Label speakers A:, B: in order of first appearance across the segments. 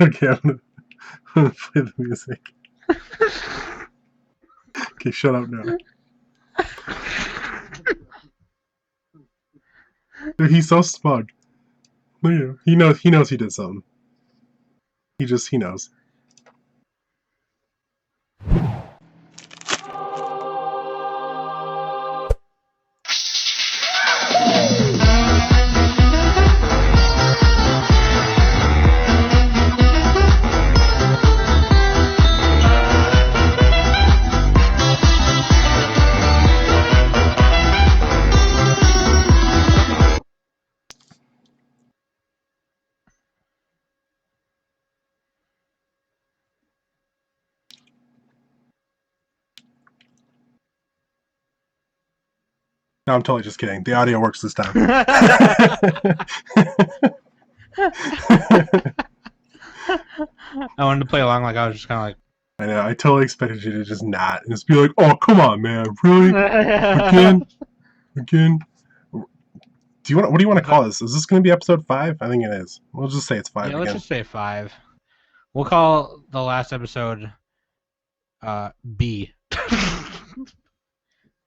A: Okay, I'm gonna play the music. Okay, shut up now. Dude, he's so smug. Look at him. He knows he did something. He knows. No, I'm totally just kidding. The audio works this time.
B: I wanted to play along like I was just kind of like...
A: I know, I totally expected you to just not. And just be like, oh, come on, man. Really? Again? What do you want to call this? Is this going to be episode 5? I think it is. We'll just say it's 5
B: Yeah,
A: again.
B: let's just say 5. We'll call the last episode B.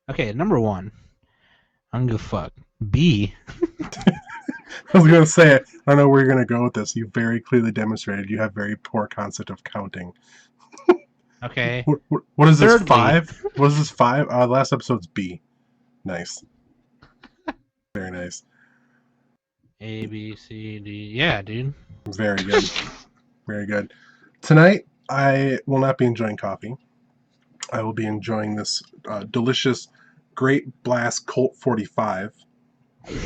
B: Okay, number 1. I don't give a fuck. B.
A: I was going to say, I don't know where you're going to go with this. You very clearly demonstrated you have very poor concept of counting.
B: Okay.
A: What is this,
B: Thirdly.
A: 5? What is this, 5? Last episode's B. Nice. Very nice.
B: A, B, C, D. Yeah, dude.
A: Very good. Very good. Tonight, I will not be enjoying coffee. I will be enjoying this delicious Grape Blast Colt 45.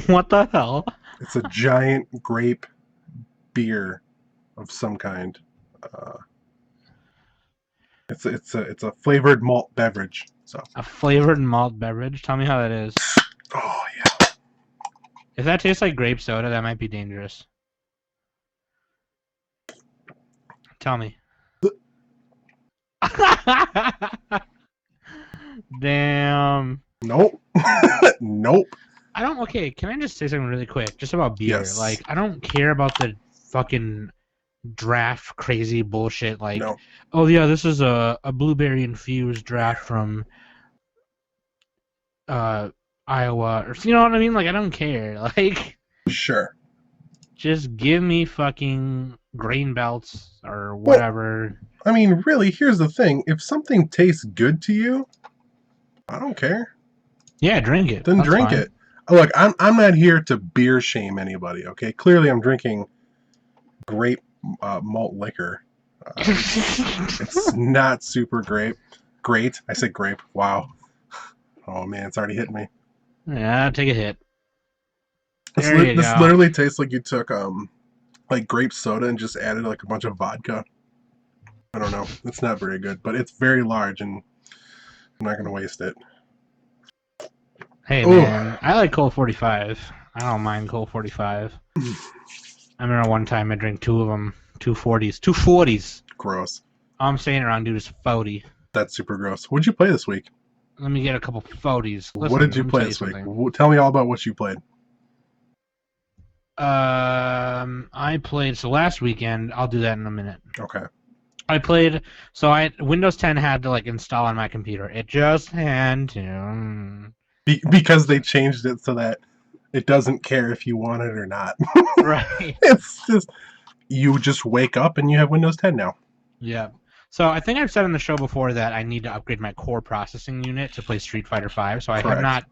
B: What the hell?
A: It's a giant grape beer of some kind. It's a flavored malt beverage. So
B: A flavored malt beverage? Tell me how that is.
A: oh yeah.
B: If that tastes like grape soda, that might be dangerous. Tell me. Damn.
A: Nope. Nope.
B: Okay, can I just say something really quick? Just about beer.
A: Yes.
B: Like, I don't care about the fucking draft crazy bullshit. Like,
A: No.
B: oh yeah, this is a blueberry infused draft from Iowa. Or, you know what I mean? Like, I don't care. Like,
A: Sure.
B: just give me fucking grain belts or whatever.
A: I mean, really, here's the thing. If something tastes good to you, I don't care.
B: Yeah, drink it.
A: Then
B: That's
A: drink
B: fine.
A: it. Look, I'm not here to beer shame anybody, okay? Clearly, I'm drinking grape malt liquor. It's not super great. Great. I said grape. Wow. Oh, man, it's already hitting me.
B: Yeah, take a hit.
A: This
B: There you go.
A: literally tastes like you took like grape soda and just added like a bunch of vodka. I don't know. It's not very good, but it's very large, and I'm not going to waste it.
B: Hey,
A: Ooh.
B: man, I like Colt 45. I don't mind Colt 45. I remember one time I drank 2 of them, 240s. 240s!
A: Gross.
B: All I'm saying around, dude, is 40.
A: That's super gross. What'd you play this week?
B: Let me get a couple 40s.
A: What did you play this week? Tell me all about what you played.
B: I played, so last weekend, I'll do that in a minute.
A: Okay.
B: I played, Windows 10 had to, like, install on my computer. It just had to.
A: Because they changed it so that it doesn't care if you want it or not.
B: Right.
A: It's just, you just wake up and you have Windows 10 now.
B: Yeah. So I think I've said on the show before that I need to upgrade my core processing unit to play Street Fighter V. So I have
A: Correct.
B: not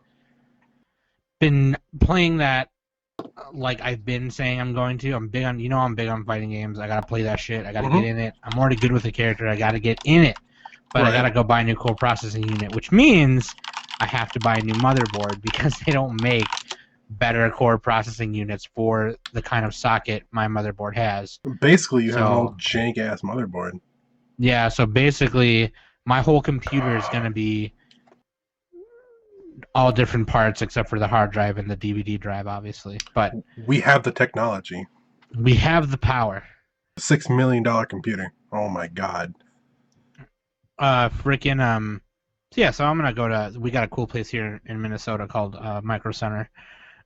B: been playing that like I've been saying I'm going to. I'm big on fighting games. I gotta play that shit. I gotta get in it. I'm already good with the character. I gotta get in it. But I gotta go buy a new core processing unit, which means I have to buy a new motherboard because they don't make better core processing units for the kind of socket my motherboard has.
A: Basically, you have an old jank-ass motherboard.
B: Yeah, so basically, my whole computer is going to be all different parts except for the hard drive and the DVD drive, obviously. But
A: we have the technology.
B: We have the power.
A: $6 million computer. Oh my god.
B: Freaking So I'm gonna go to. We got a cool place here in Minnesota called Micro Center,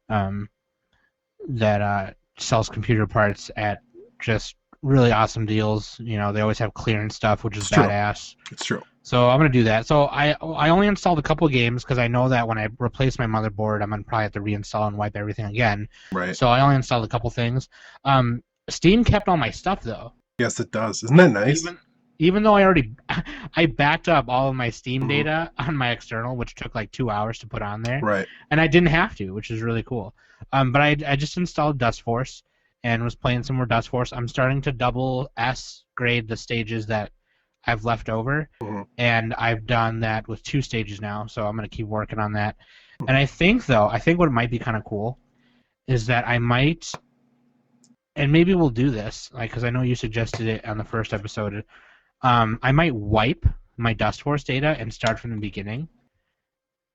B: that sells computer parts at just really awesome deals. You know, they always have clearance stuff, which is badass.
A: It's true.
B: So I'm gonna do that. So I only installed a couple games because I know that when I replace my motherboard, I'm gonna probably have to reinstall and wipe everything again.
A: Right.
B: So I only installed a couple things. Steam kept all my stuff though.
A: Yes, it does. Isn't that nice?
B: Even though I backed up all of my Steam data on my external, which took like 2 hours to put on there.
A: Right.
B: And I didn't have to, which is really cool. But I just installed Dust Force and was playing some more Dust Force. I'm starting to double S grade the stages that I've left over, and I've done that with 2 stages now, so I'm going to keep working on that. And I think what might be kind of cool is that I might, and maybe we'll do this, like, because I know you suggested it on the first episode, I might wipe my Dust Force data and start from the beginning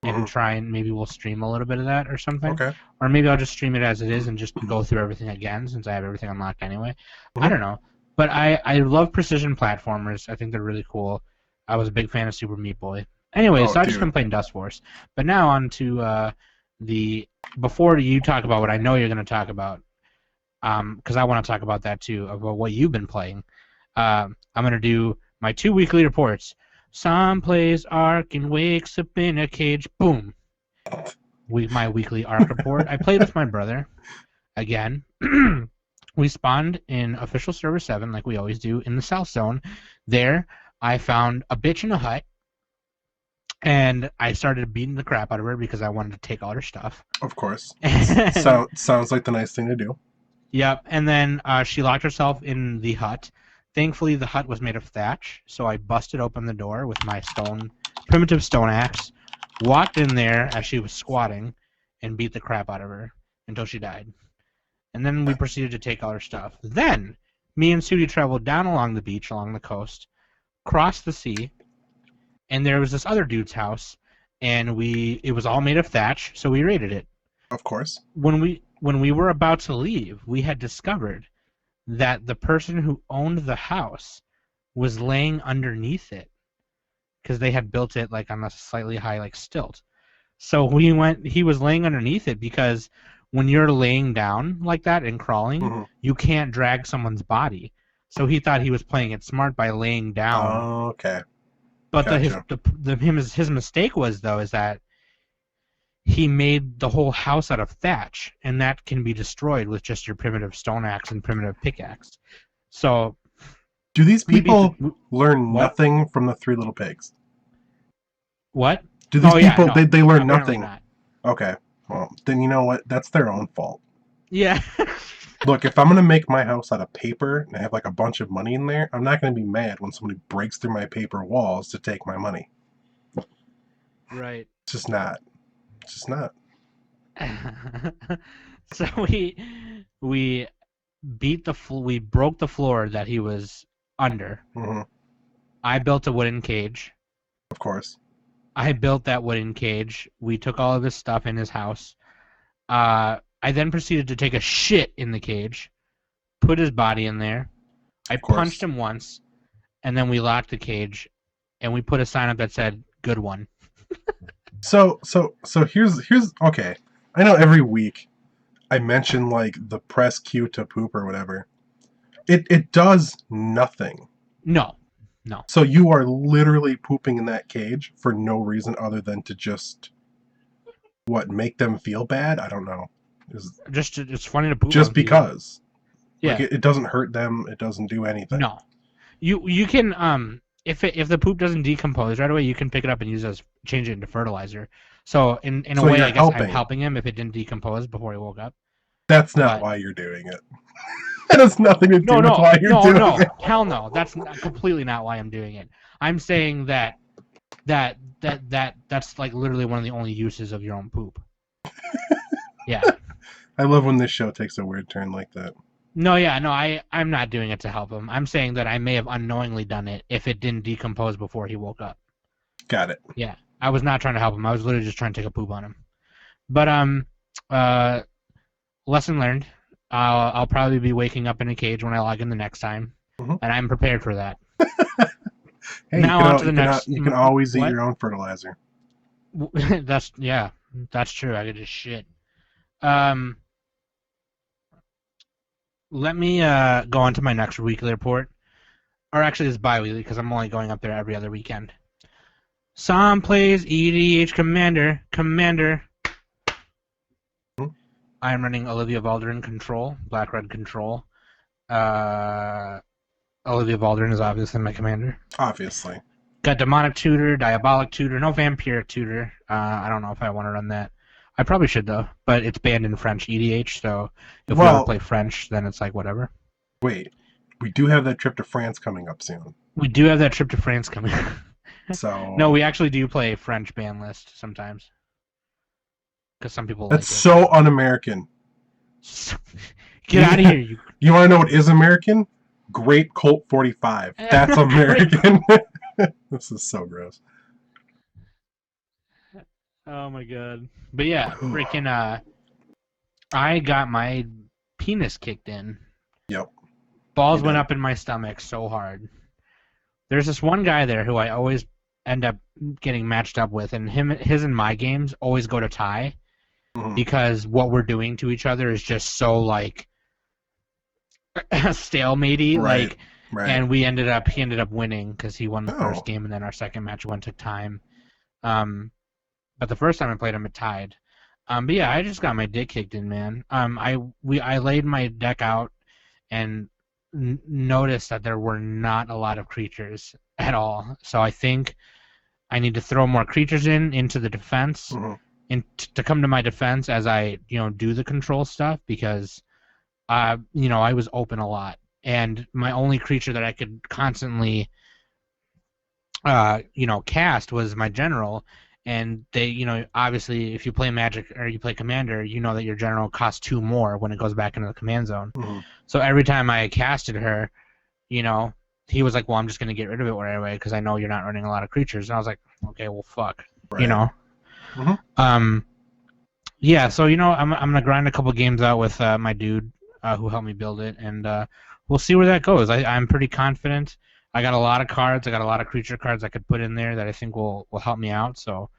B: and try, and maybe we'll stream a little bit of that or something.
A: Okay.
B: Or maybe I'll just stream it as it is and just go through everything again since I have everything unlocked anyway. I don't know. But I love precision platformers. I think they're really cool. I was a big fan of Super Meat Boy. Anyway, so I've just been playing Dust Force. But now on to before you talk about what I know you're going to talk about, because I want to talk about that too, about what you've been playing. I'm going to do my 2 weekly reports. Sam plays Ark and wakes up in a cage. Boom. My weekly Ark report. I played with my brother again. We spawned in Official Server 7, like we always do, in the South Zone. There, I found a bitch in a hut, and I started beating the crap out of her because I wanted to take all her stuff.
A: Of course. Sounds like the nice thing to do.
B: Yep, and then she locked herself in the hut. Thankfully, the hut was made of thatch, so I busted open the door with my primitive stone axe, walked in there as she was squatting, and beat the crap out of her until she died. And then we proceeded to take all her stuff. Then, me and Sudi traveled down along the beach, along the coast, crossed the sea, and there was this other dude's house, and it was all made of thatch, so we raided it.
A: Of course.
B: When we were about to leave, we had discovered that the person who owned the house was laying underneath it because they had built it like on a slightly high like stilt. So he was laying underneath it because when you're laying down like that and crawling, you can't drag someone's body. So he thought he was playing it smart by laying down.
A: Oh, okay.
B: But his mistake was is that he made the whole house out of thatch, and that can be destroyed with just your primitive stone axe and primitive pickaxe. So,
A: do these people learn nothing from the 3 Little Pigs?
B: What?
A: Do these people they learn nothing?
B: Not.
A: Okay. Well, then you know what? That's their own fault.
B: Yeah.
A: Look, if I'm going to make my house out of paper and I have like a bunch of money in there, I'm not going to be mad when somebody breaks through my paper walls to take my money.
B: Right.
A: It's just not. It's just not.
B: So we broke the floor that he was under. I built a wooden cage.
A: Of course.
B: I built that wooden cage. We took all of his stuff in his house. I then proceeded to take a shit in the cage, put his body in there. I punched him once, and then we locked the cage, and we put a sign up that said, "Good one."
A: So here's okay. I know every week I mention like the press Q to poop or whatever. It does nothing.
B: No.
A: So you are literally pooping in that cage for no reason other than to just make them feel bad? I don't know.
B: It's funny to poop.
A: Just because.
B: Yeah.
A: Like it doesn't hurt them. It doesn't do anything.
B: No. You can if the poop doesn't decompose right away, you can pick it up and change it into fertilizer. So in a way, I guess I'm helping him if it didn't decompose before he woke up.
A: That's not why you're doing it. That has nothing to do with why you're doing it.
B: No, hell no. That's completely not why I'm doing it. I'm saying that's like literally one of the only uses of your own poop. Yeah.
A: I love when this show takes a weird turn like that.
B: I'm not doing it to help him. I'm saying that I may have unknowingly done it if it didn't decompose before he woke up.
A: Got it.
B: Yeah. I was not trying to help him. I was literally just trying to take a poop on him. But lesson learned. I'll probably be waking up in a cage when I log in the next time, and I'm prepared for that.
A: Hey,
B: Now on to the next.
A: you can always eat
B: What?
A: your own fertilizer.
B: That's true. I could just shit. Um, Let me go on to my next weekly report, or actually it's bi-weekly because I'm only going up there every other weekend. Sam plays EDH Commander. I am running Olivia Valderin control, black-red control. Olivia Valderin is obviously my commander.
A: Obviously.
B: Got Demonic Tutor, Diabolic Tutor, no Vampiric Tutor. I don't know if I want to run that. I probably should, though, but it's banned in French EDH, so if we ever play French, then it's like whatever.
A: Wait, we do have that trip to France coming up soon.
B: We do have that trip to France coming up.
A: So
B: no, we actually do play French ban list sometimes. Because some people
A: that's
B: like it.
A: so un-American.
B: Get out of here.
A: You want to know what is American? Grape Colt 45. That's American. This is so gross.
B: Oh my god. But yeah, freaking I got my penis kicked in.
A: Yep.
B: Balls went up in my stomach so hard. There's this one guy there who I always end up getting matched up with, and his and my games always go to tie because what we're doing to each other is just so like stalemate-y,
A: right.
B: And he ended up winning because he won the first game, and then our second match went to time. But the first time I played him, it tied. But yeah, I just got my dick kicked in, man. I laid my deck out and noticed that there were not a lot of creatures at all. So I think I need to throw more creatures into the defense, and to come to my defense as I do the control stuff, because I was open a lot, and my only creature that I could constantly cast was my general. And they, obviously, if you play Magic or you play Commander, you know that your general costs 2 more when it goes back into the command zone. So every time I casted her, he was like, well, I'm just going to get rid of it right away because I know you're not running a lot of creatures. And I was like, okay, well, fuck.
A: Right.
B: Yeah, so, I'm going to grind a couple games out with my dude who helped me build it, and we'll see where that goes. I'm pretty confident. I got a lot of cards. I got a lot of creature cards I could put in there that I think will help me out. So,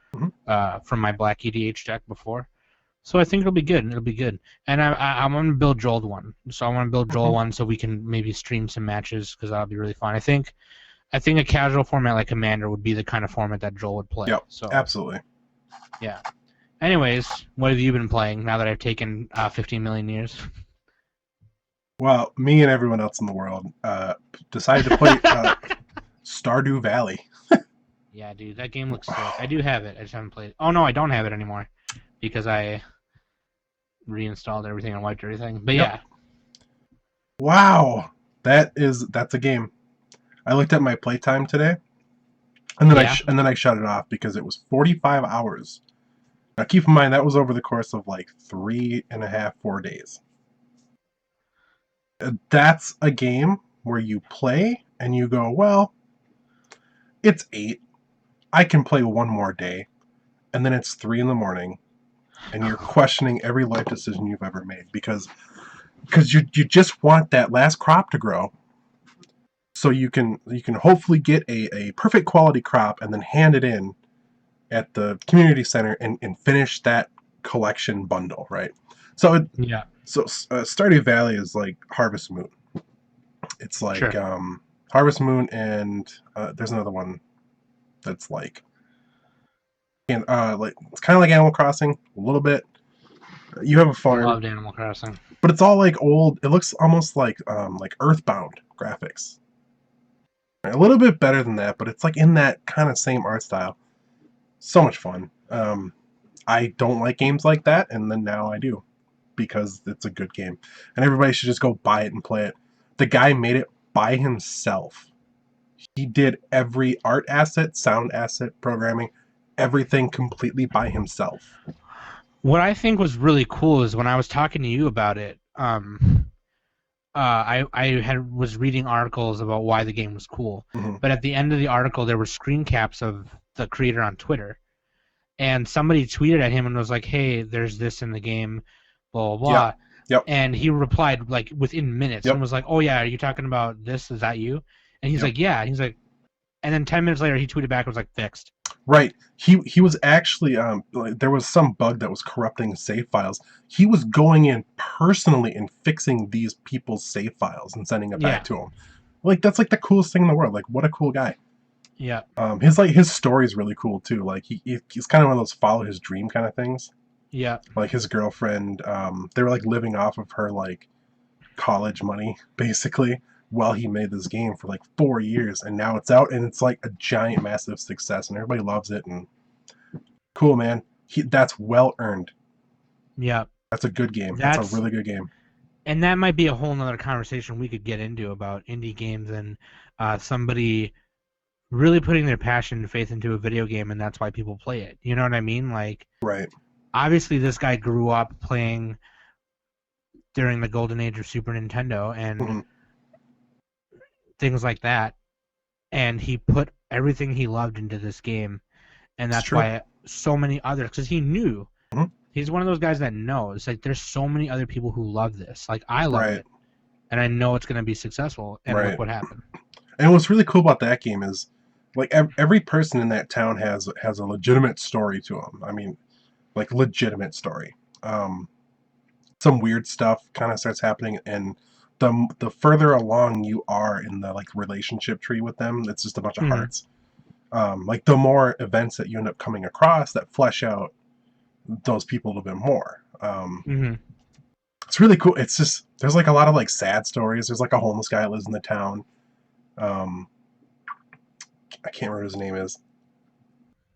B: from my black EDH deck before, so I think it'll be good. And I'm gonna build Joel one. So I want to build Joel one so we can maybe stream some matches because that'll be really fun. I think a casual format like Commander would be the kind of format that Joel would play.
A: Yep.
B: So
A: Absolutely.
B: Yeah. Anyways, what have you been playing now that I've taken 15 million years?
A: Well, me and everyone else in the world decided to play Stardew Valley.
B: Yeah, dude, that game looks sick. I do have it. I just haven't played it. Oh, no, I don't have it anymore because I reinstalled everything and wiped everything. But yeah.
A: Wow. That's a game. I looked at my playtime today, and then I shut it off because it was 45 hours. Now, keep in mind, that was over the course of like 3.5, 4 days. That's a game where you play and you go, well, it's 8. I can play one more day. And then it's 3 a.m. and you're questioning every life decision you've ever made because you just want that last crop to grow so you can hopefully get a perfect quality crop and then hand it in at the community center and finish that collection bundle, right? So Stardew Valley is like Harvest Moon. It's like Harvest Moon, and there's another one that's like it's kind of like Animal Crossing a little bit. You have a farm.
B: I loved Animal Crossing,
A: but it's all like old. It looks almost like Earthbound graphics. A little bit better than that, but it's like in that kind of same art style. So much fun. I don't like games like that, and then now I do. Because it's a good game. And everybody should just go buy it and play it. The guy made it by himself. He did every art asset, sound asset, programming, everything completely by himself.
B: What I think was really cool is when I was talking to you about it, I was reading articles about why the game was cool. But at the end of the article, there were screen caps of the creator on Twitter. And somebody tweeted at him and was like, hey, there's this in the game, blah, blah, blah.
A: Yep.
B: And he replied like within minutes and was like, oh, yeah, are you talking about this? Is that you? And he's like, yeah. And he's like, And then 10 minutes later, he tweeted back and was like, fixed.
A: Right. He was actually like, there was some bug that was corrupting save files. He was going in personally and fixing these people's save files and sending it back to him. Like that's like the coolest thing in the world. Like what a cool guy.
B: Yeah.
A: His story is really cool too. Like he's kind of one of those follow his dream kind of things.
B: Yeah.
A: Like his girlfriend, they were like living off of her like college money basically while he made this game for like 4 years, and now it's out and it's like a giant massive success and everybody loves it. And cool, man. That's well earned.
B: Yeah.
A: That's a good game. That's a really good game.
B: And that might be a whole nother conversation we could get into about indie games and somebody really putting their passion and faith into a video game, and that's why people play it. You know what I mean? Like,
A: right.
B: Obviously, this guy grew up playing during the golden age of Super Nintendo and things like that, and he put everything he loved into this game, and that's why so many others, because he knew. He's one of those guys that knows. Like, there's so many other people who love this. Like, I love it, and I know it's going to be successful, and look what happened.
A: And what's really cool about that game is, like, every person in that town has a legitimate story to them. I mean, like, legitimate story. Some weird stuff kind of starts happening, and the further along you are in the like relationship tree with them, it's just a bunch of hearts. Like the more events that you end up coming across that flesh out those people a little bit more. It's really cool. It's just there's like a lot of like sad stories. There's like a homeless guy that lives in the town. I can't remember what his name is.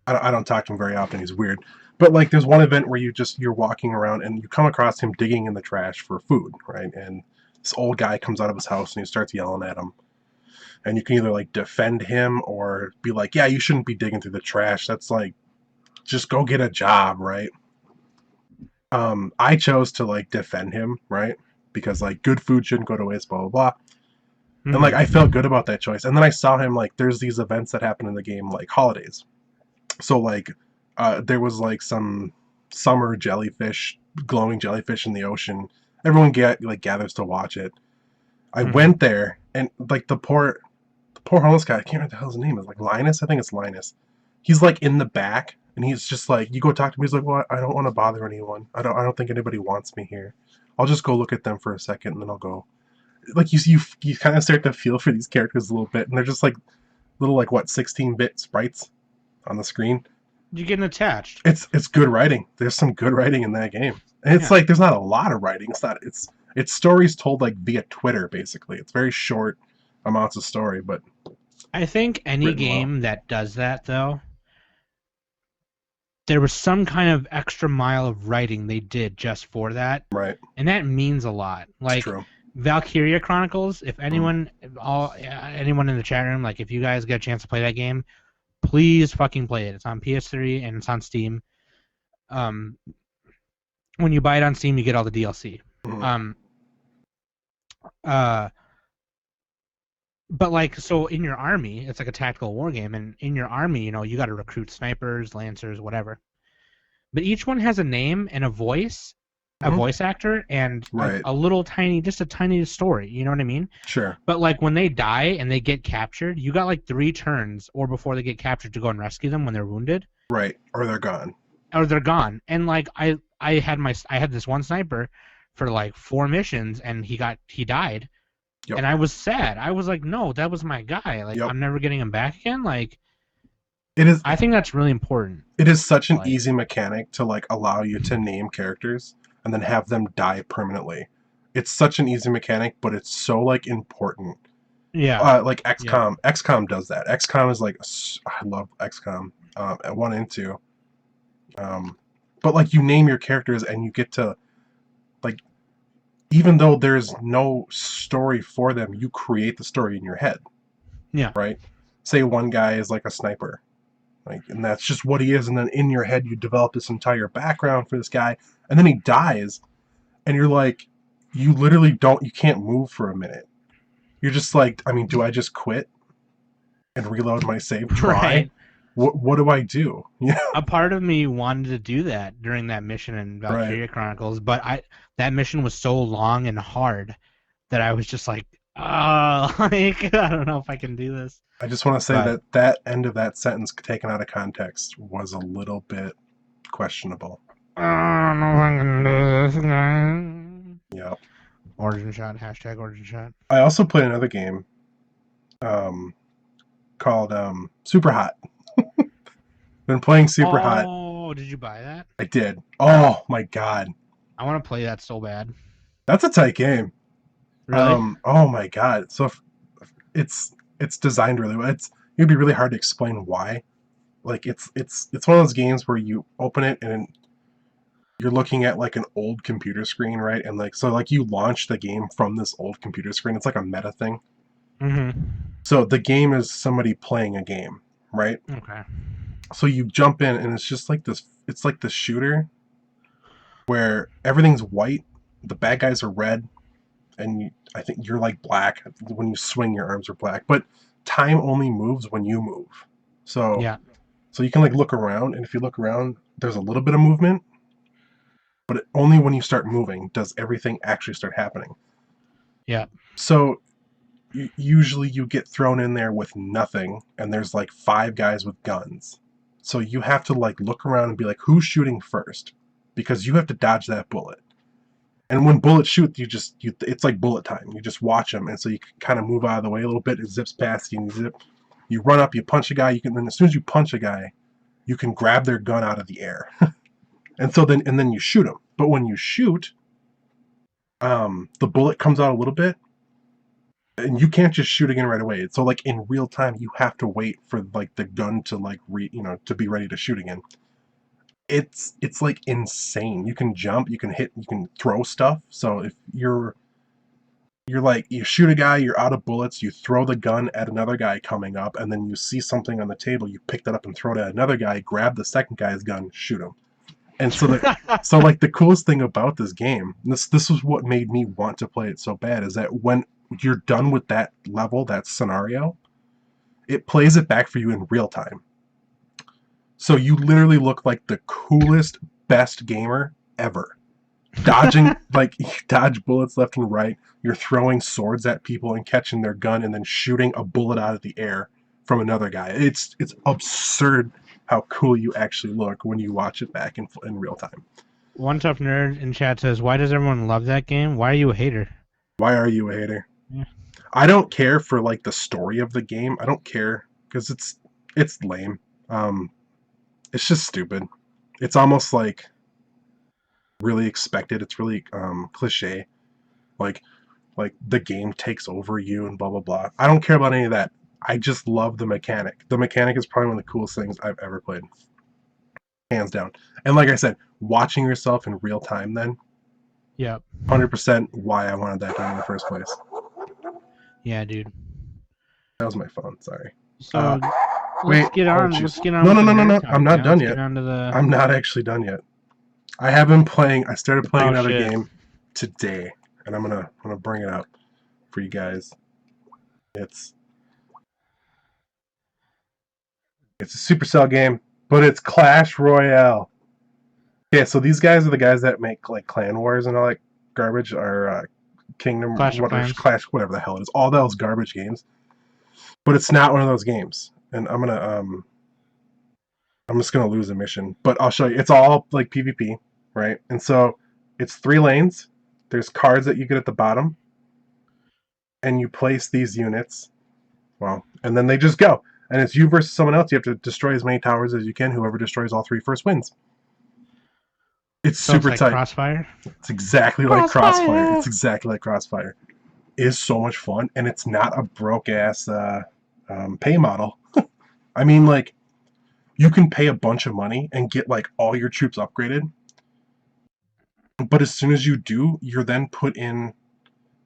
A: I don't talk to him very often. He's weird. But like there's one event where you're walking around and you come across him digging in the trash for food, right? And this old guy comes out of his house and he starts yelling at him. And you can either like defend him or be like, yeah, you shouldn't be digging through the trash. That's like, just go get a job, right? I chose to like defend him, right? Because like good food shouldn't go to waste, blah, blah, blah. And like I felt good about that choice. And then I saw him like there's these events that happen in the game like holidays. So like there was like some summer jellyfish, glowing jellyfish in the ocean. Everyone gathers to watch it. I went there and like the poor homeless guy, I can't remember what the hell his name is, like Linus, I think it's Linus. He's like in the back and he's just like, you go talk to him, he's like, well, I don't want to bother anyone. I don't think anybody wants me here. I'll just go look at them for a second and then I'll go. Like you kind of start to feel for these characters a little bit, and they're just like little like 16-bit sprites on the screen.
B: You're getting attached.
A: It's good writing. There's some good writing in that game. And it's like there's not a lot of writing. It's stories told like via Twitter basically. It's very short amounts of story, but
B: I think any game that does that though, there was some kind of extra mile of writing they did just for that.
A: Right. And
B: that means a lot. Like
A: it's true.
B: Valkyria Chronicles, if anyone anyone in the chat room, like if you guys get a chance to play that game, please fucking play it. It's on PS3 and it's on Steam. When you buy it on Steam, you get all the DLC. But like, so in your army, it's like a tactical war game, and in your army, you know, you got to recruit snipers, lancers, whatever. But each one has a name and a voice, a voice actor, and a little tiny, just a tiny story. You know what I mean?
A: Sure.
B: But like when they die and they get captured, you got like 3 turns, or before they get captured, to go and rescue them when they're wounded.
A: Right. Or they're gone.
B: And like I had this one sniper for like 4 missions, and he died. Yep. And I was sad. I was like, no, that was my guy. Like, I'm never getting him back again. Like,
A: it is.
B: I think that's really important.
A: It is such an easy mechanic to like allow you to name characters and then have them die permanently. It's such an easy mechanic, but it's so like important.
B: Yeah.
A: Like XCOM. Yeah. XCOM does that. XCOM is like, I love XCOM. At 1 and 2. But like you name your characters and you get to like. Even though there's no story for them, you create the story in your head.
B: Yeah.
A: Right? Say one guy is like a sniper. Like, and that's just what he is, and then in your head you develop this entire background for this guy, and then he dies, and you're like, you literally you can't move for a minute. You're just like, I mean, do I just quit and reload my save? Try? Right. What do I do? Yeah.
B: A part of me wanted to do that during that mission in Valkyria Chronicles, but that mission was so long and hard that I was just like, oh, like, I don't know if I can do this.
A: I just want to say
B: But
A: that end of that sentence taken out of context was a little bit questionable.
B: I don't know if I can do this again.
A: Yeah.
B: Origin shot. Hashtag origin shot.
A: I also played another game called Superhot. Been playing Superhot.
B: Oh, did you buy that?
A: I did. Oh my god.
B: I want to play that so bad.
A: That's a tight game.
B: Really?
A: Oh my god. So it's designed really well. It'd be really hard to explain why. Like it's one of those games where you open it and you're looking at like an old computer screen, right? And like so like you launch the game from this old computer screen. It's like a meta thing.
B: Mm-hmm.
A: So the game is somebody playing a game, right?
B: Okay.
A: So you jump in and it's just like this. It's like the shooter where everything's white, the bad guys are red, and I think you're like black. When you swing, your arms are black, but time only moves when you move. So
B: Yeah.
A: so you can like look around, and if you look around, there's a little bit of movement, but only when you start moving does everything actually start happening.
B: Yeah.
A: So usually you get thrown in there with nothing, and there's like 5 guys with guns. So you have to like look around and be like, who's shooting first? Because you have to dodge that bullet. And when bullets shoot, it's like bullet time. You just watch them, and so you can kind of move out of the way a little bit. It zips past you, and you run up, you punch a guy. Then as soon as you punch a guy, you can grab their gun out of the air, and then you shoot them. But when you shoot, the bullet comes out a little bit, and you can't just shoot again right away. So like in real time, you have to wait for like the gun to like to be ready to shoot again. It's like insane. You can jump, you can hit, you can throw stuff. So if you're like you shoot a guy, you're out of bullets, you throw the gun at another guy coming up, and then you see something on the table, you pick that up and throw it at another guy, grab the second guy's gun, shoot him. And so like the coolest thing about this game, this is what made me want to play it so bad, is that when you're done with that level, that scenario, it plays it back for you in real time. So you literally look like the coolest, best gamer ever. Dodging, like, you dodge bullets left and right. You're throwing swords at people and catching their gun and then shooting a bullet out of the air from another guy. It's absurd how cool you actually look when you watch it back in real time.
B: One tough nerd in chat says, "Why does everyone love that game? Why are you a hater?"
A: Why are you a hater?
B: Yeah.
A: I don't care for like the story of the game. I don't care because it's lame. It's just stupid. It's almost like really expected. It's really cliche. Like the game takes over you and blah blah blah. I don't care about any of that. I just love the mechanic. The mechanic is probably one of the coolest things I've ever played, hands down. And like I said, watching yourself in real time, then,
B: Yep.
A: 100% why I wanted that game in the first place.
B: Yeah, dude.
A: That was my phone. Sorry.
B: So
A: Wait.
B: let's get on.
A: Oh,
B: Let's get on.
A: no,
B: with
A: no,
B: the
A: no, no,
B: nerd
A: no.
B: talk
A: I'm not
B: now.
A: done
B: Let's
A: yet.
B: Get on to the...
A: I'm not actually done yet. I have been playing. I started playing another
B: shit.
A: game today, and I'm gonna bring it up for you guys. It's a Supercell game, but it's Clash Royale. Yeah, so these guys are the guys that make like Clan Wars and all that garbage, or Kingdom,
B: Clash of Clans.
A: Clash, whatever the hell it is. All those garbage games, but it's not one of those games. And I'm just gonna lose a mission, but I'll show you. It's all like PvP, right? And so it's 3 lanes. There's cards that you get at the bottom, and you place these units. Well, and then they just go. And it's you versus someone else. You have to destroy as many towers as you can. Whoever destroys all 3 first wins. It's
B: So
A: super
B: it's like
A: tight.
B: Crossfire?
A: It's exactly like Crossfire. It's exactly like Crossfire. It is so much fun, and it's not a broke ass pay model. I mean, like, you can pay a bunch of money and get like all your troops upgraded, but as soon as you do, you're then put in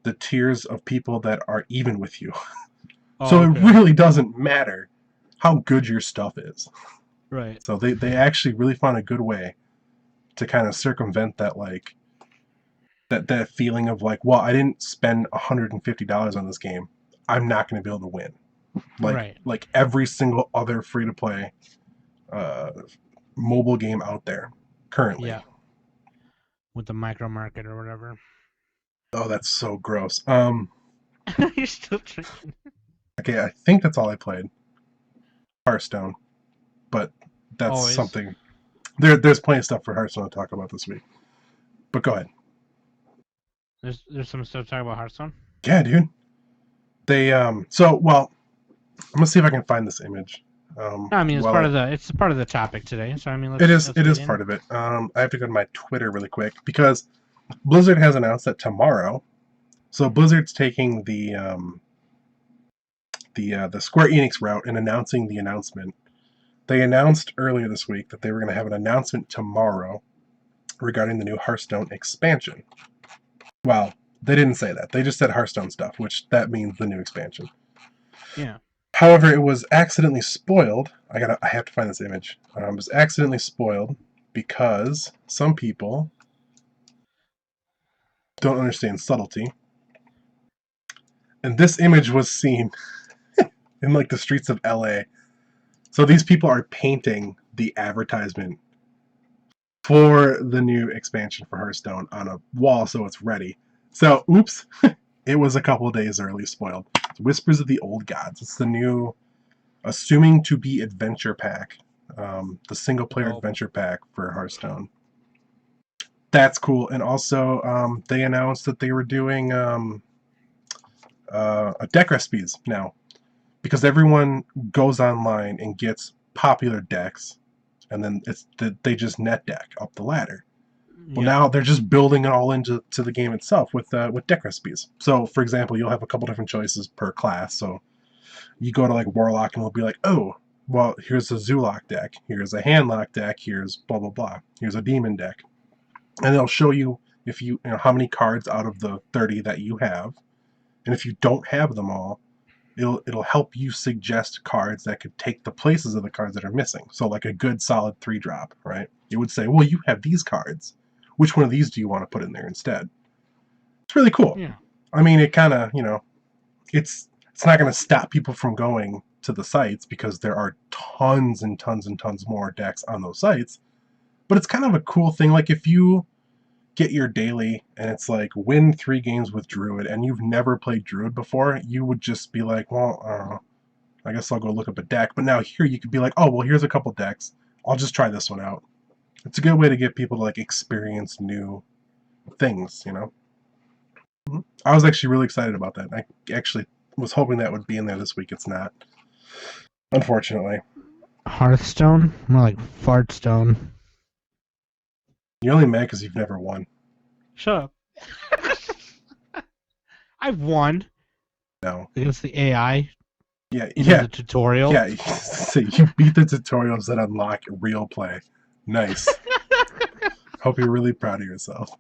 A: the tiers of people that are even with you. So
B: okay.
A: It really doesn't matter how good your stuff is.
B: Right.
A: So they actually really found a good way to kind of circumvent that, like, that feeling of like, well, I didn't spend $150 on this game, I'm not going to be able to win. Like every single other free to play mobile game out there currently.
B: Yeah. With the micro market or whatever.
A: Oh, that's so gross.
B: You're still drinking.
A: Okay, I think that's all I played. Hearthstone, but that's
B: Always.
A: something. There's plenty of stuff for Hearthstone to talk about this week. But go ahead.
B: There's some stuff to talk about Hearthstone.
A: Yeah, dude. They well, I'm gonna see if I can find this image.
B: No, I mean it's part of the topic today. So I mean,
A: it is part of it. I have to go to my Twitter really quick because Blizzard has announced that tomorrow. So Blizzard's taking the Square Enix route and announcing the announcement. They announced earlier this week that they were going to have an announcement tomorrow regarding the new Hearthstone expansion. Well, they didn't say that. They just said Hearthstone stuff, which that means the new expansion.
B: Yeah.
A: However, it was accidentally spoiled. I have to find this image. It was accidentally spoiled because some people don't understand subtlety. And this image was seen in like the streets of LA. So these people are painting the advertisement for the new expansion for Hearthstone on a wall so it's ready. So, oops, it was a couple days early spoiled. It's Whispers of the Old Gods. It's the new assuming to be adventure pack, the single player adventure pack for Hearthstone. That's cool. And also, they announced that they were doing deck recipes now, because everyone goes online and gets popular decks, and then they just net deck up the ladder. Well, now they're just building it all into the game itself with deck recipes. So, for example, you'll have a couple different choices per class. So, you go to like Warlock, and it'll be like, oh, well, here's a Zoolock deck, here's a Handlock deck, here's blah blah blah, here's a Demon deck, and it'll show you if you know how many cards out of the 30 that you have, and if you don't have them all, it'll help you suggest cards that could take the places of the cards that are missing. So like a good solid 3-drop, right? It would say, well, you have these cards. Which one of these do you want to put in there instead? It's really cool.
B: Yeah.
A: I mean, it kind of, it's not going to stop people from going to the sites because there are tons and tons and tons more decks on those sites. But it's kind of a cool thing. Like if you get your daily and it's like win 3 games with Druid and you've never played Druid before, you would just be like, well, I don't know, I guess I'll go look up a deck. But now here you could be like, oh, well, here's a couple decks, I'll just try this one out. It's a good way to get people to like experience new things, I was actually really excited about that. I actually was hoping that would be in there this week. It's not, unfortunately.
B: Hearthstone? More like Fartstone.
A: You're only mad because you've never won.
B: Shut up. I've won.
A: No.
B: Against the AI.
A: Yeah.
B: The tutorial.
A: Yeah. So you beat the tutorials that unlock real play. Nice. Hope you're really proud of yourself.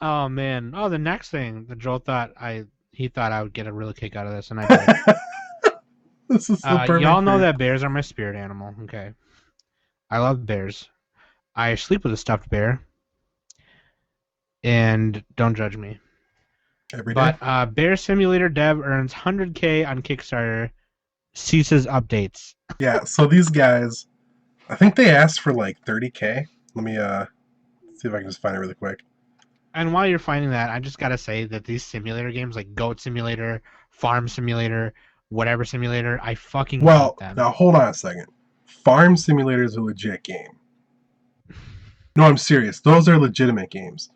B: Oh man. Oh, the next thing that Joel thought I would get a real kick out of this, and I did.
A: This is the perfect
B: y'all know
A: thing.
B: that bears are my spirit animal. Okay. I love bears. I sleep with a stuffed bear. And don't judge me.
A: Every day.
B: But Bear Simulator dev earns 100K on Kickstarter, ceases updates.
A: Yeah, so these guys, I think they asked for like 30K. Let me see if I can just find it really quick.
B: And while you're finding that, I just gotta say that these simulator games like Goat Simulator, Farm Simulator, whatever simulator, I fucking hate them.
A: Now hold on a second. Farm Simulator is a legit game. No, I'm serious. Those are legitimate games.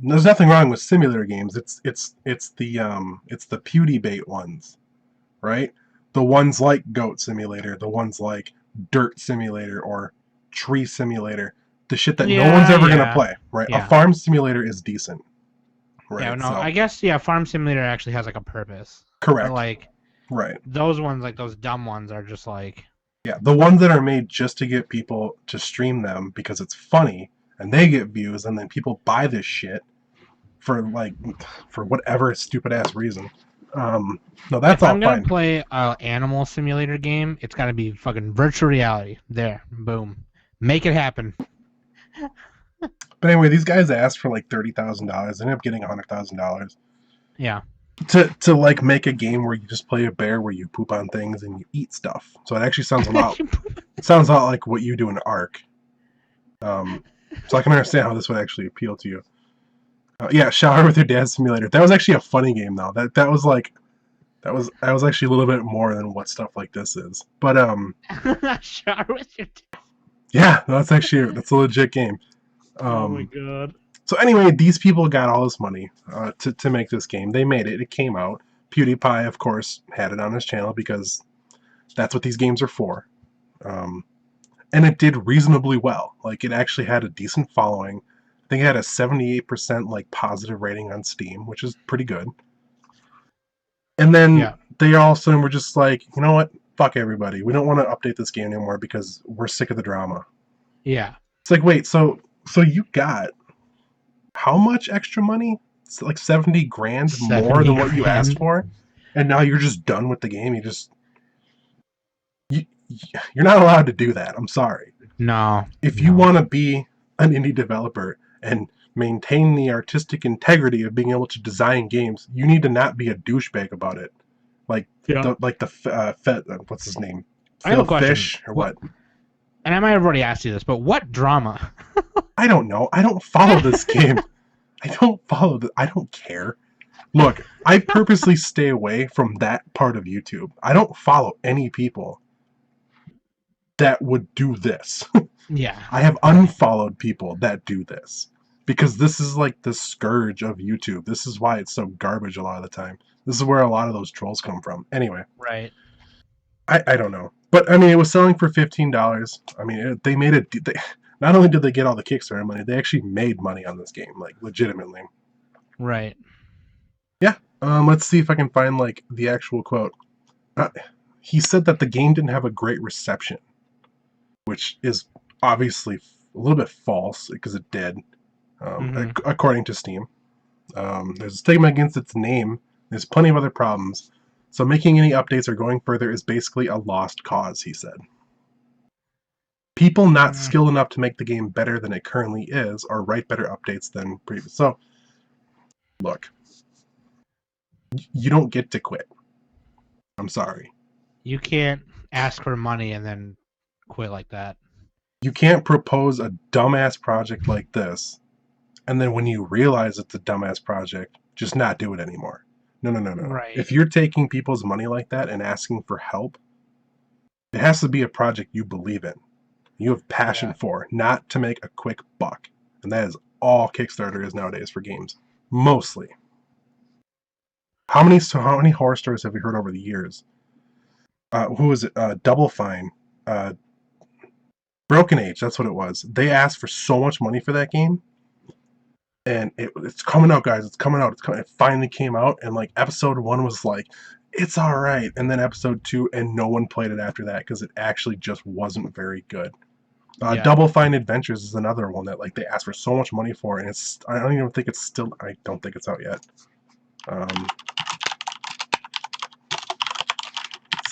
A: There's nothing wrong with simulator games. It's the Pewdie bait ones, right? The ones like Goat Simulator, the ones like Dirt Simulator or Tree Simulator, the shit that no one's ever gonna play, right?
B: Yeah.
A: A farm simulator is decent, right?
B: Yeah, no, I guess Farm Simulator actually has like a purpose.
A: Correct.
B: But, like,
A: right.
B: Those ones, like those dumb ones, are just like.
A: Yeah, the ones that are made just to get people to stream them because it's funny and they get views, and then people buy this shit for whatever stupid ass reason. No, that's all fine.
B: If I'm gonna play an animal simulator game, it's gotta be fucking virtual reality. There, boom, make it happen.
A: But anyway, these guys asked for like $30,000. They ended up getting $100,000.
B: Yeah.
A: To like make a game where you just play a bear where you poop on things and you eat stuff. So it actually sounds a lot. It sounds a lot like what you do in Ark. So I can understand how this would actually appeal to you. Yeah, Shower with Your Dad Simulator. That was actually a funny game though. That was like that was actually a little bit more than what stuff like this is. But
B: Shower with your dad.
A: yeah, that's a legit game.
B: Oh my god.
A: So anyway, these people got all this money to make this game. They made it. It came out. PewDiePie, of course, had it on his channel because that's what these games are for. And it did reasonably well. Like, it actually had a decent following. I think it had a 78% like positive rating on Steam, which is pretty good. And then they all of a sudden were just like, you know what? Fuck everybody. We don't want to update this game anymore because we're sick of the drama.
B: Yeah.
A: It's like, wait, so you got how much extra money? It's like 70 grand more than what you asked for, and now you're just done with the game. You're not allowed to do that. I'm sorry.
B: No.
A: If you want to be an indie developer and maintain the artistic integrity of being able to design games, you need to not be a douchebag about it. Like what's his name? Phil Fish or what?
B: And I might have already asked you this, but what drama?
A: I don't know. I don't follow this game. I don't care. Look, I purposely stay away from that part of YouTube. I don't follow any people that would do this.
B: Yeah.
A: I have unfollowed people that do this because this is like the scourge of YouTube. This is why it's so garbage a lot of the time. This is where a lot of those trolls come from. Anyway.
B: Right.
A: I don't know. But, I mean, it was selling for $15. I mean, they made it... Not only did they get all the Kickstarter money, they actually made money on this game, like, legitimately.
B: Right.
A: Yeah. Let's see if I can find, like, the actual quote. He said that the game didn't have a great reception, which is obviously a little bit false, because it did, according to Steam. There's a stigma against its name. There's plenty of other problems. So making any updates or going further is basically a lost cause, he said. People not skilled enough to make the game better than it currently is or write better updates than previous. So, look. You don't get to quit. I'm sorry.
B: You can't ask for money and then quit like that.
A: You can't propose a dumbass project like this, and then when you realize it's a dumbass project, just not do it anymore. No.
B: Right.
A: If you're taking people's money like that and asking for help, it has to be a project you believe in. You have passion for, not to make a quick buck. And that is all Kickstarter is nowadays for games. Mostly. How many horror stories have we heard over the years? Who was it? Double Fine. Broken Age, that's what it was. They asked for so much money for that game. And it's coming out, guys. It's coming out. It finally came out. And like episode 1 was like, it's all right. And then episode 2, and no one played it after that because it actually just wasn't very good. Double Fine Adventures is another one that like they asked for so much money for, and I don't think it's out yet. Let's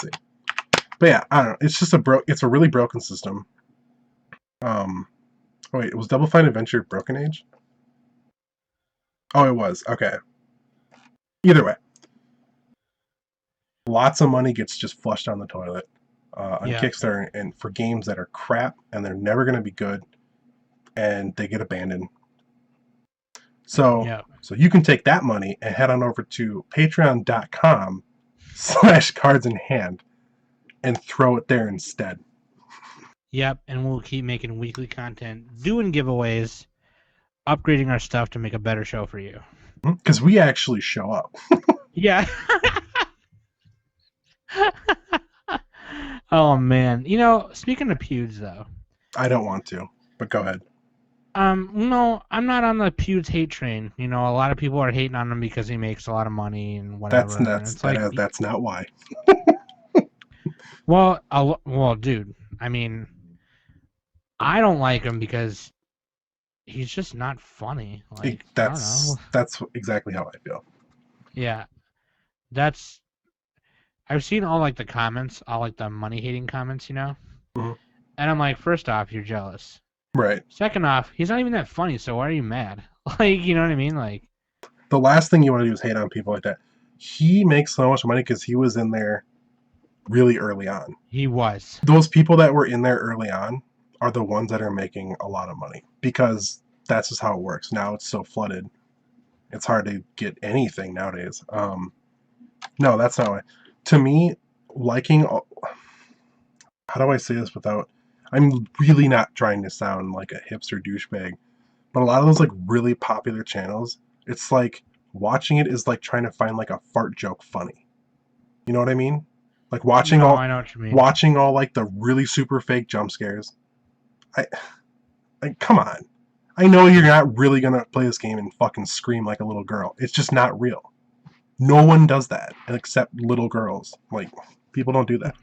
A: see. But yeah, I don't know. It's just it's a really broken system. Wait, it was Double Fine Adventure Broken Age? Oh, it was. Okay. Either way. Lots of money gets just flushed down the toilet on Kickstarter and for games that are crap and they're never going to be good and they get abandoned. So you can take that money and head on over to patreon.com/cardsinhand and throw it there instead.
B: Yep, and we'll keep making weekly content, doing giveaways, upgrading our stuff to make a better show for you.
A: Because we actually show up.
B: Yeah. Oh man, speaking of Pewds though,
A: I don't want to, but go ahead.
B: No, I'm not on the Pewds hate train. A lot of people are hating on him because he makes a lot of money and whatever.
A: That's not why.
B: Well, dude. I mean, I don't like him because he's just not funny. Like
A: that's exactly how I feel.
B: Yeah, I've seen all like the comments, all like the money hating comments,
A: Mm-hmm.
B: And I'm like, first off, you're jealous.
A: Right.
B: Second off, he's not even that funny, so why are you mad? Like, you know what I mean? Like,
A: the last thing you want to do is hate on people like that. He makes so much money because he was in there really early on.
B: He was.
A: Those people that were in there early on are the ones that are making a lot of money because that's just how it works. Now it's so flooded. It's hard to get anything nowadays. No, that's not why. To me, liking. How do I say this without? I'm really not trying to sound like a hipster douchebag, but a lot of those like really popular channels, it's like watching it is like trying to find like a fart joke funny. You know what I mean? Like
B: No, I know what you mean.
A: watching all like the really super fake jump scares. I like come on. I know you're not really gonna play this game and fucking scream like a little girl. It's just not real. No one does that except little girls. Like people don't do that.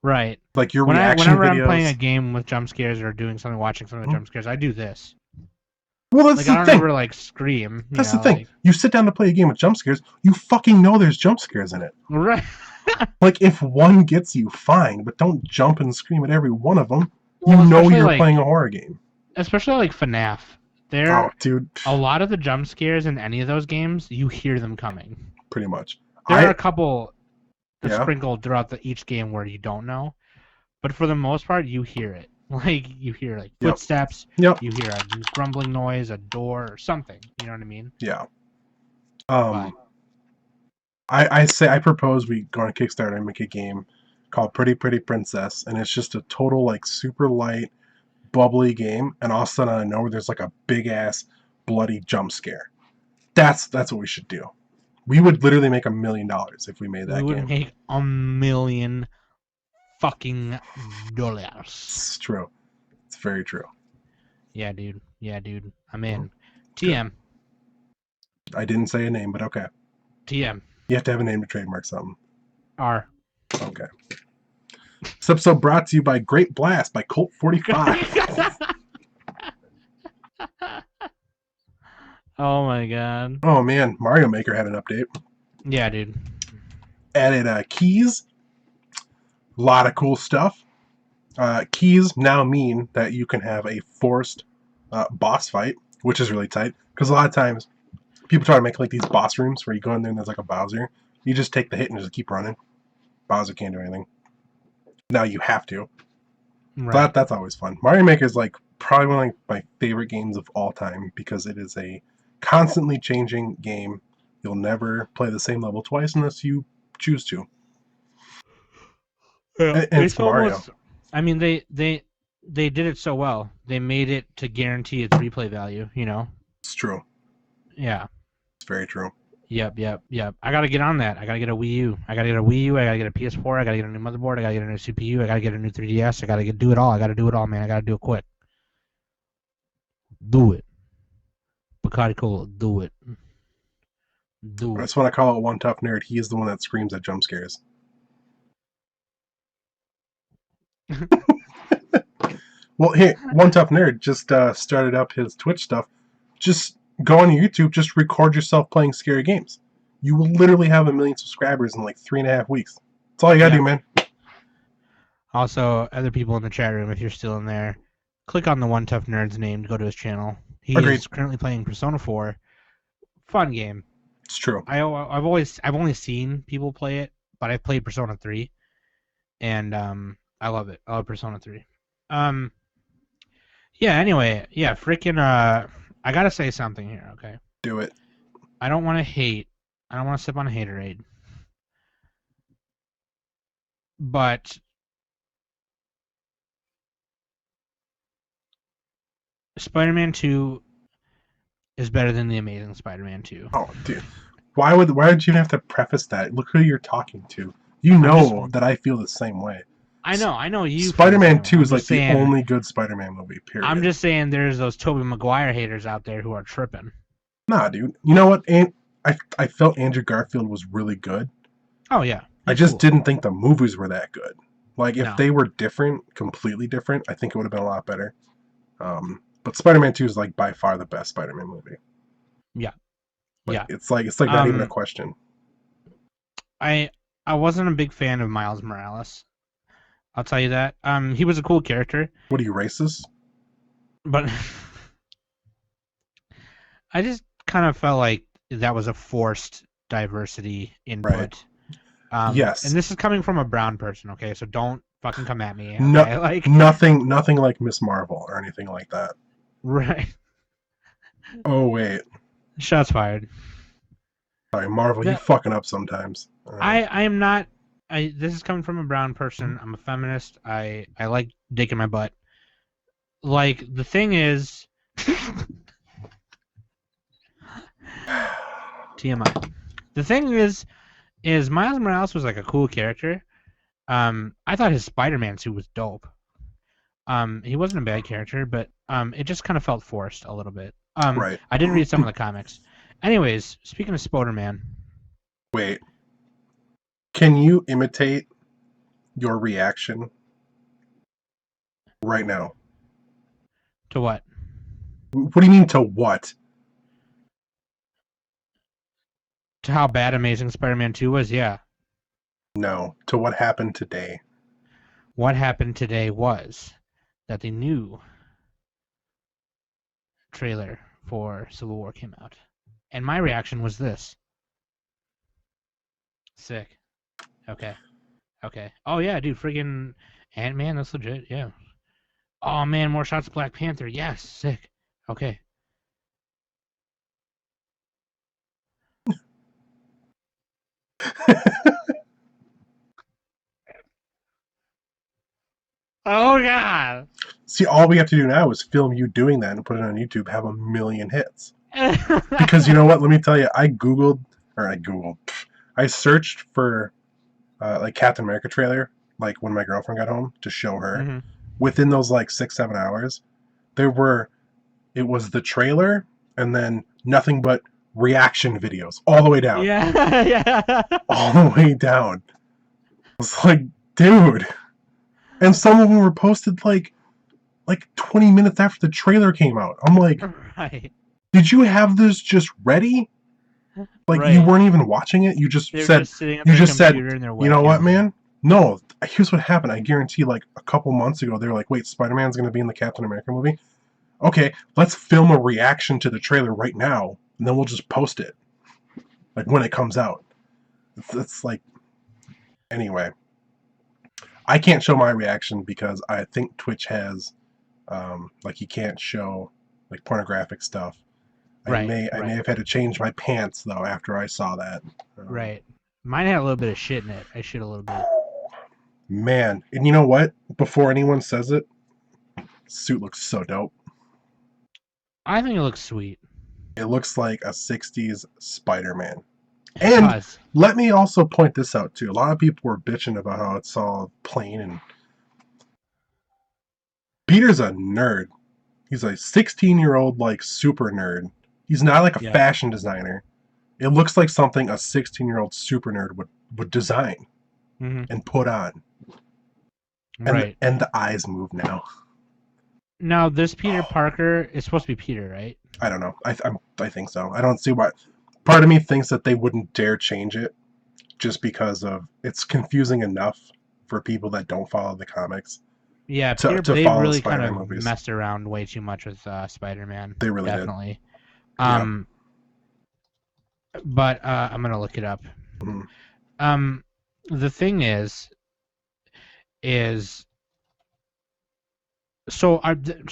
B: Right.
A: Like your reaction
B: Whenever
A: videos.
B: I'm playing a game with jump scares or doing something, watching some of the jump scares, I do this.
A: Well, that's
B: Like
A: the
B: I don't
A: thing.
B: ever like scream.
A: That's the thing.
B: Like...
A: You sit down to play a game with jump scares, you fucking know there's jump scares in it.
B: Right.
A: Like if one gets you, fine, but don't jump and scream at every one of them.
B: Well,
A: You know you're
B: like,
A: playing a horror game.
B: Especially like FNAF.
A: Oh, dude.
B: A lot of the jump scares in any of those games, you hear them coming.
A: Pretty much.
B: There are a couple sprinkled throughout each game where you don't know, but for the most part, you hear it. Like you hear like footsteps.
A: Yep.
B: You hear a grumbling noise, a door, or something. You know what I mean?
A: Yeah. I propose we go on Kickstarter and make a game called Pretty Pretty Princess, and it's just a total like super light, bubbly game, and all of a sudden out of nowhere there's like a big ass bloody jump scare. That's what we should do. We would literally make $1 million if we made that game.
B: We would make $1 million fucking dollars.
A: It's true. It's very true.
B: Yeah, dude. I'm in. TM.
A: I didn't say a name, but okay.
B: TM.
A: You have to have a name to trademark something.
B: R.
A: Okay. This episode brought to you by Great Blast by Colt 45.
B: Oh my god.
A: Oh man, Mario Maker had an update.
B: Yeah, dude.
A: Added keys. A lot of cool stuff. Keys now mean that you can have a forced boss fight, which is really tight. Because a lot of times, people try to make like these boss rooms where you go in there and there's like a Bowser. You just take the hit and just keep running. Bowser can't do anything. Now you have to.
B: Right.
A: But that's always fun. Mario Maker is like probably one of my favorite games of all time because it is a constantly changing game. You'll never play the same level twice unless you choose to.
B: Yeah,
A: and it's Mario.
B: Almost, I mean, they did it so well. They made it to guarantee its replay value. You know.
A: It's true.
B: Yeah.
A: It's very true.
B: Yep. I gotta get on that. I gotta get a Wii U. I gotta get a PS4. I gotta get a new motherboard. I gotta get a new CPU. I gotta get a new 3DS. I gotta do it all. I gotta do it all, man. I gotta do it quick. Do it. Bacardi Cola, do it. Do it.
A: That's what I call it. One Tough Nerd. He is the one that screams at jump scares. Well, hey, One Tough Nerd just started up his Twitch stuff. Just go on YouTube, just record yourself playing scary games. You will literally have 1 million subscribers in like 3.5 weeks. That's all you gotta do, man.
B: Also, other people in the chat room, if you're still in there, click on the One Tough Nerd's name to go to his channel. He is currently playing Persona 4. Fun game.
A: It's true.
B: I've only seen people play it, but I've played Persona 3, and I love it. I love Persona 3. Yeah. Anyway, yeah. Freaking. I gotta say something here. Okay.
A: Do it.
B: I don't want to hate. I don't want to sip on a haterade. But Spider-Man 2 is better than the Amazing Spider-Man 2.
A: Oh, dude. Why would you even have to preface that? Look who you're talking to. You know that I feel the same way.
B: I know you.
A: Spider-Man 2 is like the only good Spider-Man movie, period.
B: I'm just saying there's those Tobey Maguire haters out there who are tripping.
A: Nah, dude. You know what? I felt Andrew Garfield was really good.
B: Oh, yeah.
A: I just didn't think the movies were that good. Like, if they were different, completely different, I think it would have been a lot better. But Spider-Man 2 is like by far the best Spider-Man movie.
B: Yeah.
A: Like, it's like not even a question.
B: I wasn't a big fan of Miles Morales. I'll tell you that. He was a cool character.
A: What are you, racist?
B: But I just kind of felt like that was a forced diversity input. Right.
A: Yes.
B: And this is coming from a brown person, okay? So don't fucking come at me. Okay?
A: No, like nothing like Miss Marvel or anything like that.
B: Right.
A: Oh wait.
B: Shots fired.
A: Sorry, Marvel, you
B: The-
A: fucking up sometimes.
B: I am not. This is coming from a brown person. I'm a feminist. I like dick in my butt. Like the thing is, TMI. The thing is Miles Morales was like a cool character. I thought his Spider-Man suit was dope. He wasn't a bad character, but it just kind of felt forced a little bit.
A: Right.
B: I did read some of the comics. Anyways, speaking of Spoderman,
A: Wait. Can you imitate your reaction right now?
B: to what?
A: What do you mean to what?
B: To how bad Amazing Spider-Man 2 was? Yeah.
A: No. To what happened today.
B: What happened today was that the new trailer for Civil War came out. And my reaction was this. Sick. Okay. Oh, yeah, dude, friggin' Ant-Man, that's legit, yeah. Oh, man, more shots of Black Panther. Yes, sick. Okay. Oh, God.
A: See, all we have to do now is film you doing that and put it on YouTube, have 1 million hits. Because you know what? Let me tell you, I searched for like Captain America trailer, like when my girlfriend got home to show her.
B: Mm-hmm.
A: Within those like 6-7 hours, it was the trailer and then nothing but reaction videos all the way down.
B: Yeah, yeah.
A: All the way down. It's like, dude. And some of them were posted like 20 minutes after the trailer came out. I'm like,
B: Right.
A: did you have this just ready? Like
B: Right.
A: you weren't even watching it. You just
B: They're
A: said,
B: just sitting at
A: you
B: their
A: just said,
B: computer and their
A: you know what,
B: webcams.
A: man? No, here's what happened. I guarantee, like a couple months ago, they were like, wait, Spider-Man's going to be in the Captain America movie. Okay, let's film a reaction to the trailer right now, and then we'll just post it, like when it comes out. It's like, anyway. I can't show my reaction because I think Twitch has, like, you can't show like pornographic stuff. I may have had to change my pants though after I saw that.
B: Right. Mine had a little bit of shit in it. I shit a little bit.
A: Man, and you know what? Before anyone says it, suit looks so dope.
B: I think it looks sweet.
A: It looks like a 60s Spider-Man.
B: It
A: And
B: does.
A: let me also point this out too. A lot of people were bitching about how it's all plain, and Peter's a nerd. He's a 16-year-old like super nerd. He's not like a fashion designer. It looks like something a 16-year-old super nerd would design and put on. And and the eyes move now.
B: Now this Peter Parker is supposed to be Peter, right?
A: I don't know. I think so. I don't see why. Part of me thinks that they wouldn't dare change it just because of it's confusing enough for people that don't follow the comics.
B: Yeah,
A: to
B: they
A: follow
B: really
A: Spider-Man
B: kind of
A: movies.
B: messed around way too much with Spider-Man.
A: They really
B: definitely.
A: did.
B: But I'm gonna look it up.
A: Mm-hmm.
B: The thing is so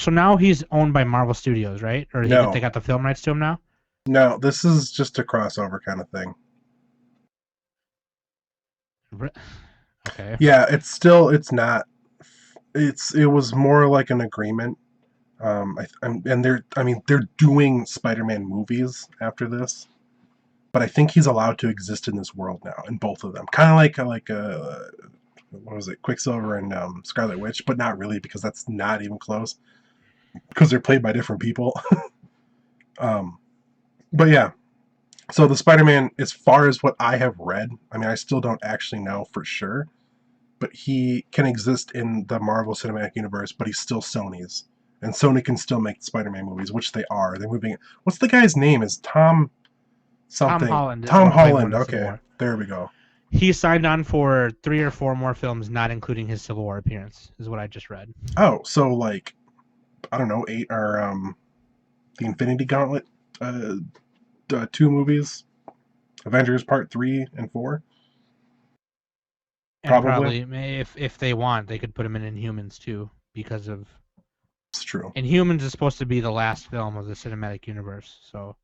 B: now he's owned by Marvel Studios, right? Or they got the film rights to him now?
A: No, this is just a crossover kind of thing.
B: Okay.
A: Yeah, it was more like an agreement. They're doing Spider-Man movies after this, but I think he's allowed to exist in this world now in both of them. Kind of like what was it, Quicksilver and Scarlet Witch, but not really because that's not even close because they're played by different people. But yeah, so the Spider-Man, as far as what I have read, I mean, I still don't actually know for sure, but he can exist in the Marvel Cinematic Universe, but he's still Sony's. And Sony can still make Spider-Man movies, which they are. They're moving it. What's the guy's name? Is Tom something? Tom Holland. Okay, there we go.
B: He signed on for 3 or 4 more films, not including his Civil War appearance, is what I just read.
A: Oh, so like, I don't know, 8 or the Infinity Gauntlet, 2 movies, Avengers Part 3 and 4.
B: And probably if they want, they could put him in Inhumans too, because of.
A: It's true.
B: Inhumans is supposed to be the last film of the cinematic universe, so.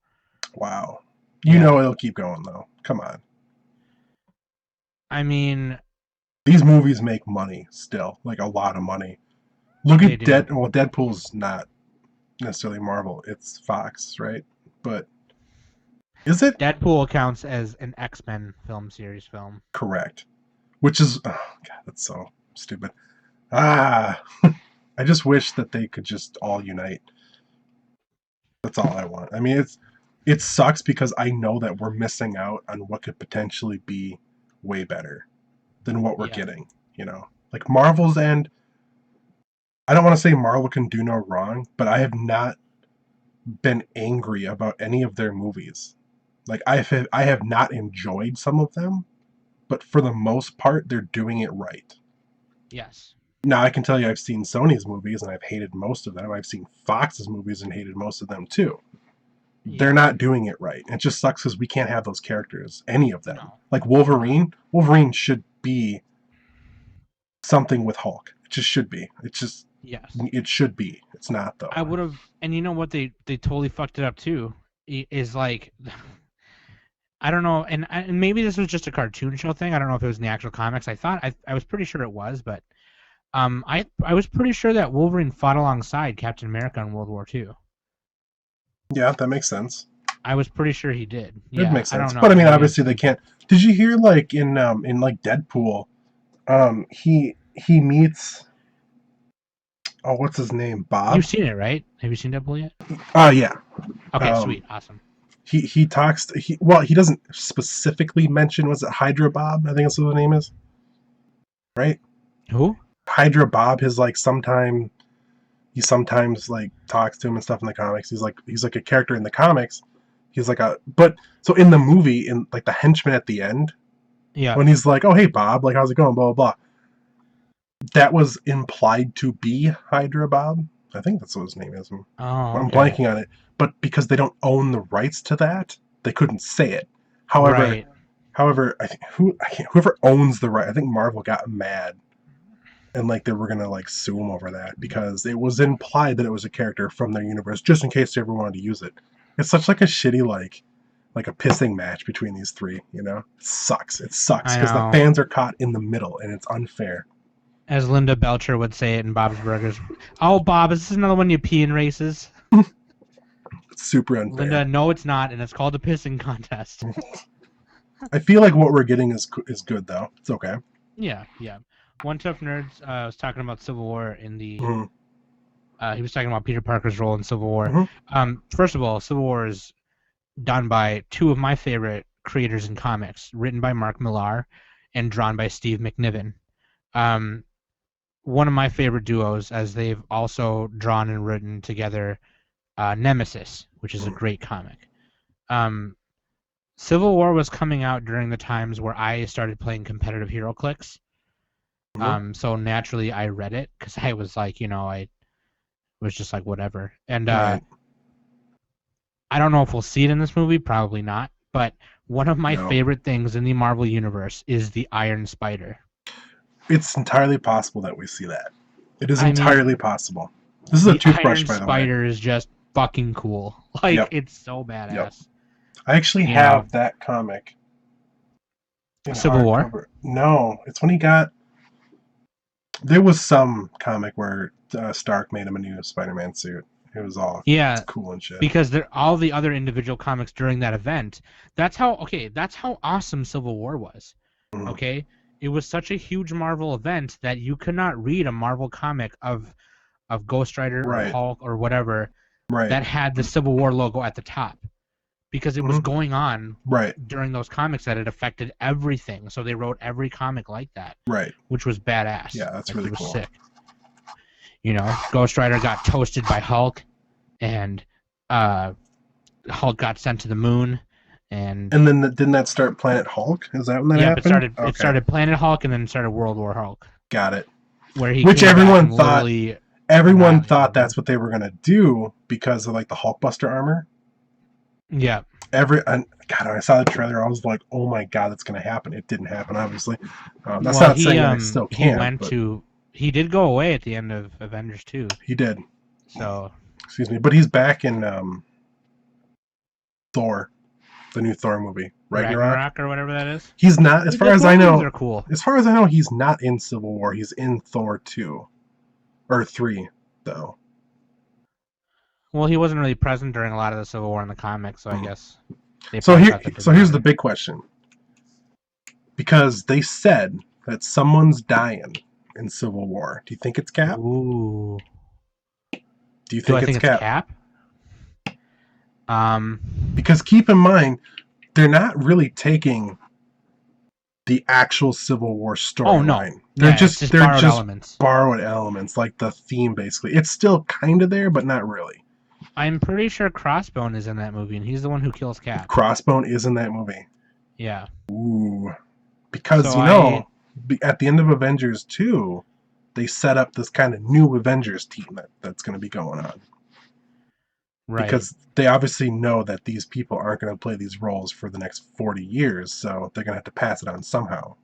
A: Wow. You know it'll keep going though. Come on.
B: I mean,
A: these movies make money still, like a lot of money. Look at Deadpool's not necessarily Marvel, it's Fox, right? But is it?
B: Deadpool counts as an X-Men film series film.
A: Correct. Which is, oh god, that's so stupid. I just wish that they could just all unite. That's all I want. I mean, it sucks because I know that we're missing out on what could potentially be way better than what we're getting, you know? Like Marvel's end, I don't want to say Marvel can do no wrong, but I have not been angry about any of their movies. Like I have not enjoyed some of them, but for the most part, they're doing it right.
B: Yes.
A: Now I can tell you I've seen Sony's movies and I've hated most of them. I've seen Fox's movies and hated most of them too. Yeah. They're not doing it right. It just sucks because we can't have those characters, any of them. No. Like Wolverine. Wolverine should be something with Hulk. It just should be. It's just it should be. It's not though.
B: I would have, and you know what? They totally fucked it up too. Is like, I don't know, and maybe this was just a cartoon show thing. I don't know if it was in the actual comics. I was pretty sure it was, but I was pretty sure that Wolverine fought alongside Captain America in World War II.
A: Yeah, that makes sense.
B: I was pretty sure he did.
A: It makes sense. I don't know. But I mean, obviously they can't. Did you hear like in like Deadpool, he meets. Oh, what's his name? Bob.
B: You've seen it, right? Have you seen Deadpool yet?
A: Oh yeah.
B: Okay, sweet, awesome.
A: He talks. He doesn't specifically mention. Was it Hydra Bob? I think that's what the name is. Right.
B: Who?
A: Hydra Bob. He sometimes like talks to him and stuff in the comics. He's like a character in the comics. He's like so in the movie, in like the henchman at the end.
B: Yeah.
A: When he's like, "Oh hey Bob, like how's it going?" Blah blah blah. That was implied to be Hydra Bob. I think that's what his name is.
B: Oh,
A: I'm blanking on it. But because they don't own the rights to that, they couldn't say it. However, I think whoever owns the right, I think Marvel got mad, and like they were gonna like sue them over that because it was implied that it was a character from their universe, just in case they ever wanted to use it. It's such like a shitty like a pissing match between these three. You know, it sucks because the fans are caught in the middle, and it's unfair.
B: As Linda Belcher would say it in Bob's Burgers. Oh, Bob, is this another one you pee in races?
A: It's super unfair.
B: Linda, no, it's not, and it's called a pissing contest.
A: I feel like what we're getting is good, though. It's okay.
B: Yeah. One Tough Nerds was talking about Civil War in the... he was talking about Peter Parker's role in Civil War. First of all, Civil War is done by two of my favorite creators in comics, written by Mark Millar and drawn by Steve McNiven. One of my favorite duos, as they've also drawn and written together Nemesis, which is a great comic. Civil War was coming out during the times where I started playing competitive HeroClix. So naturally I read it because I was like, I was just like, whatever. And I don't know if we'll see it in this movie, probably not. But one of my favorite things in the Marvel Universe is the Iron Spider.
A: It's entirely possible that we see that. It is entirely possible. This is a toothbrush, by the way.
B: The Iron Spider is just fucking cool. Like, it's so badass.
A: Yep. I actually have that comic.
B: Civil War?
A: Cover. No, it's when he got... There was some comic where Stark made him a new Spider-Man suit. It was all cool and shit.
B: Because all the other individual comics during that event, that's how awesome Civil War was. Okay? It was such a huge Marvel event that you could not read a Marvel comic of Ghost Rider or Hulk or whatever that had the Civil War logo at the top. Because it was going on during those comics that it affected everything. So they wrote every comic like that. Which was badass.
A: Yeah, that's really cool.
B: Sick. Ghost Rider got toasted by Hulk, and Hulk got sent to the moon. And
A: then didn't that start Planet Hulk? Is that when that happened?
B: It started Planet Hulk, and then started World War Hulk.
A: Got it.
B: Which
A: everyone thought that's what they were gonna do because of like the Hulkbuster armor.
B: Yeah.
A: God, I saw the trailer. I was like, "Oh my god, that's gonna happen!" It didn't happen, obviously. That's not saying that it still can't.
B: He did go away at the end of Avengers 2.
A: He did.
B: So.
A: Excuse me, but he's back in. Thor, the new Thor movie,
B: Ragnarok or whatever that is.
A: He's not, as
B: Dude,
A: far
B: the
A: as
B: Thor
A: I know.
B: movies are cool.
A: As far as I know, he's not in Civil War. He's in Thor 2 or 3, though.
B: Well, he wasn't really present during a lot of the Civil War in the comics, so I guess.
A: So here's the big question. Because they said that someone's dying in Civil War. Do you think it's Cap?
B: Ooh.
A: Do you think
B: I think
A: it's Cap?
B: Cap?
A: Because keep in mind, they're not really taking the actual Civil War storyline.
B: Oh no,
A: They're
B: yeah,
A: just
B: elements.
A: Borrowed elements, like the theme basically. It's still kind of there, but not really.
B: I'm pretty sure Crossbone is in that movie, and he's the one who kills Cap.
A: Crossbone is in that movie.
B: Yeah.
A: Ooh. Because, so at the end of Avengers 2, they set up this kind of new Avengers team that's going to be going on. Right. Because they obviously know that these people aren't going to play these roles for the next 40 years, so they're going to have to pass it on somehow.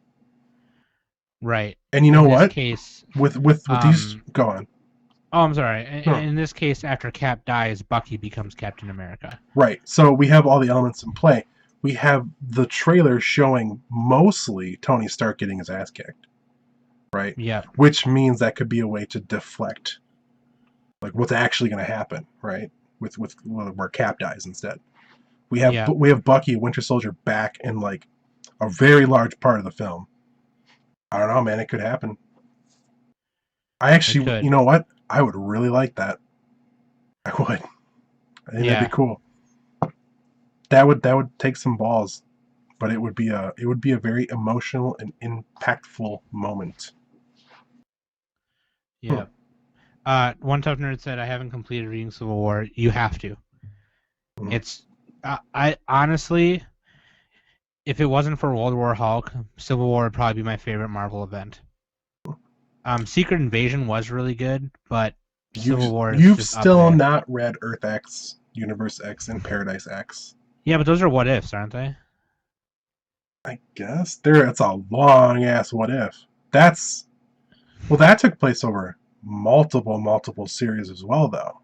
B: Right.
A: And you know what?
B: Case,
A: with these... Go on.
B: Oh, I'm sorry. In this case, after Cap dies, Bucky becomes Captain America.
A: Right. So we have all the elements in play. We have the trailer showing mostly Tony Stark getting his ass kicked. Right?
B: Yeah.
A: Which means that could be a way to deflect, like, what's actually going to happen, right? With where Cap dies instead. We have Bucky, Winter Soldier, back in, like, a very large part of the film. I don't know, man. It could happen. I actually, you know what? I would really like that. I would. I think that'd be cool. That would take some balls, but it would be a very emotional and impactful moment.
B: Yeah. One Tough Nerd said, "I haven't completed reading Civil War. You have to. Mm-hmm. It's I honestly, if it wasn't for World War Hulk, Civil War would probably be my favorite Marvel event. Secret Invasion was really good, but Civil War is
A: you've
B: just
A: still not read Earth X, Universe X, and Paradise X.
B: Yeah, but those are what ifs, aren't they?
A: I guess it's a long ass what if. That took place over multiple series as well, though.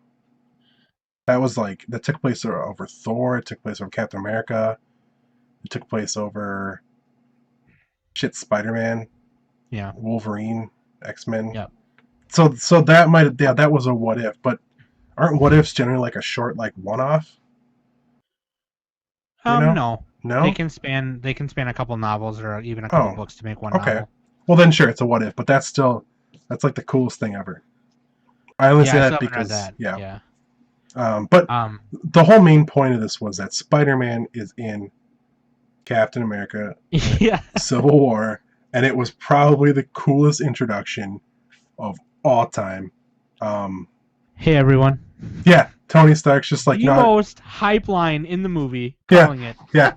A: That took place over Thor. It took place over Captain America. It took place over Spider-Man.
B: Yeah.
A: Wolverine, X-Men.
B: Yeah.
A: So that that was a what if, but aren't what ifs generally like a short, like, one-off?
B: No. They can span a couple novels or even a couple books to make one novel.
A: Well, then sure, it's a what if, but that's like the coolest thing ever. I only say that because but the whole main point of this was that Spider-Man is in Captain America, Civil War, and it was probably the coolest introduction of all time.
B: Hey everyone.
A: Yeah, Tony Stark's just like
B: the most hype line in the movie.
A: Calling it. Yeah.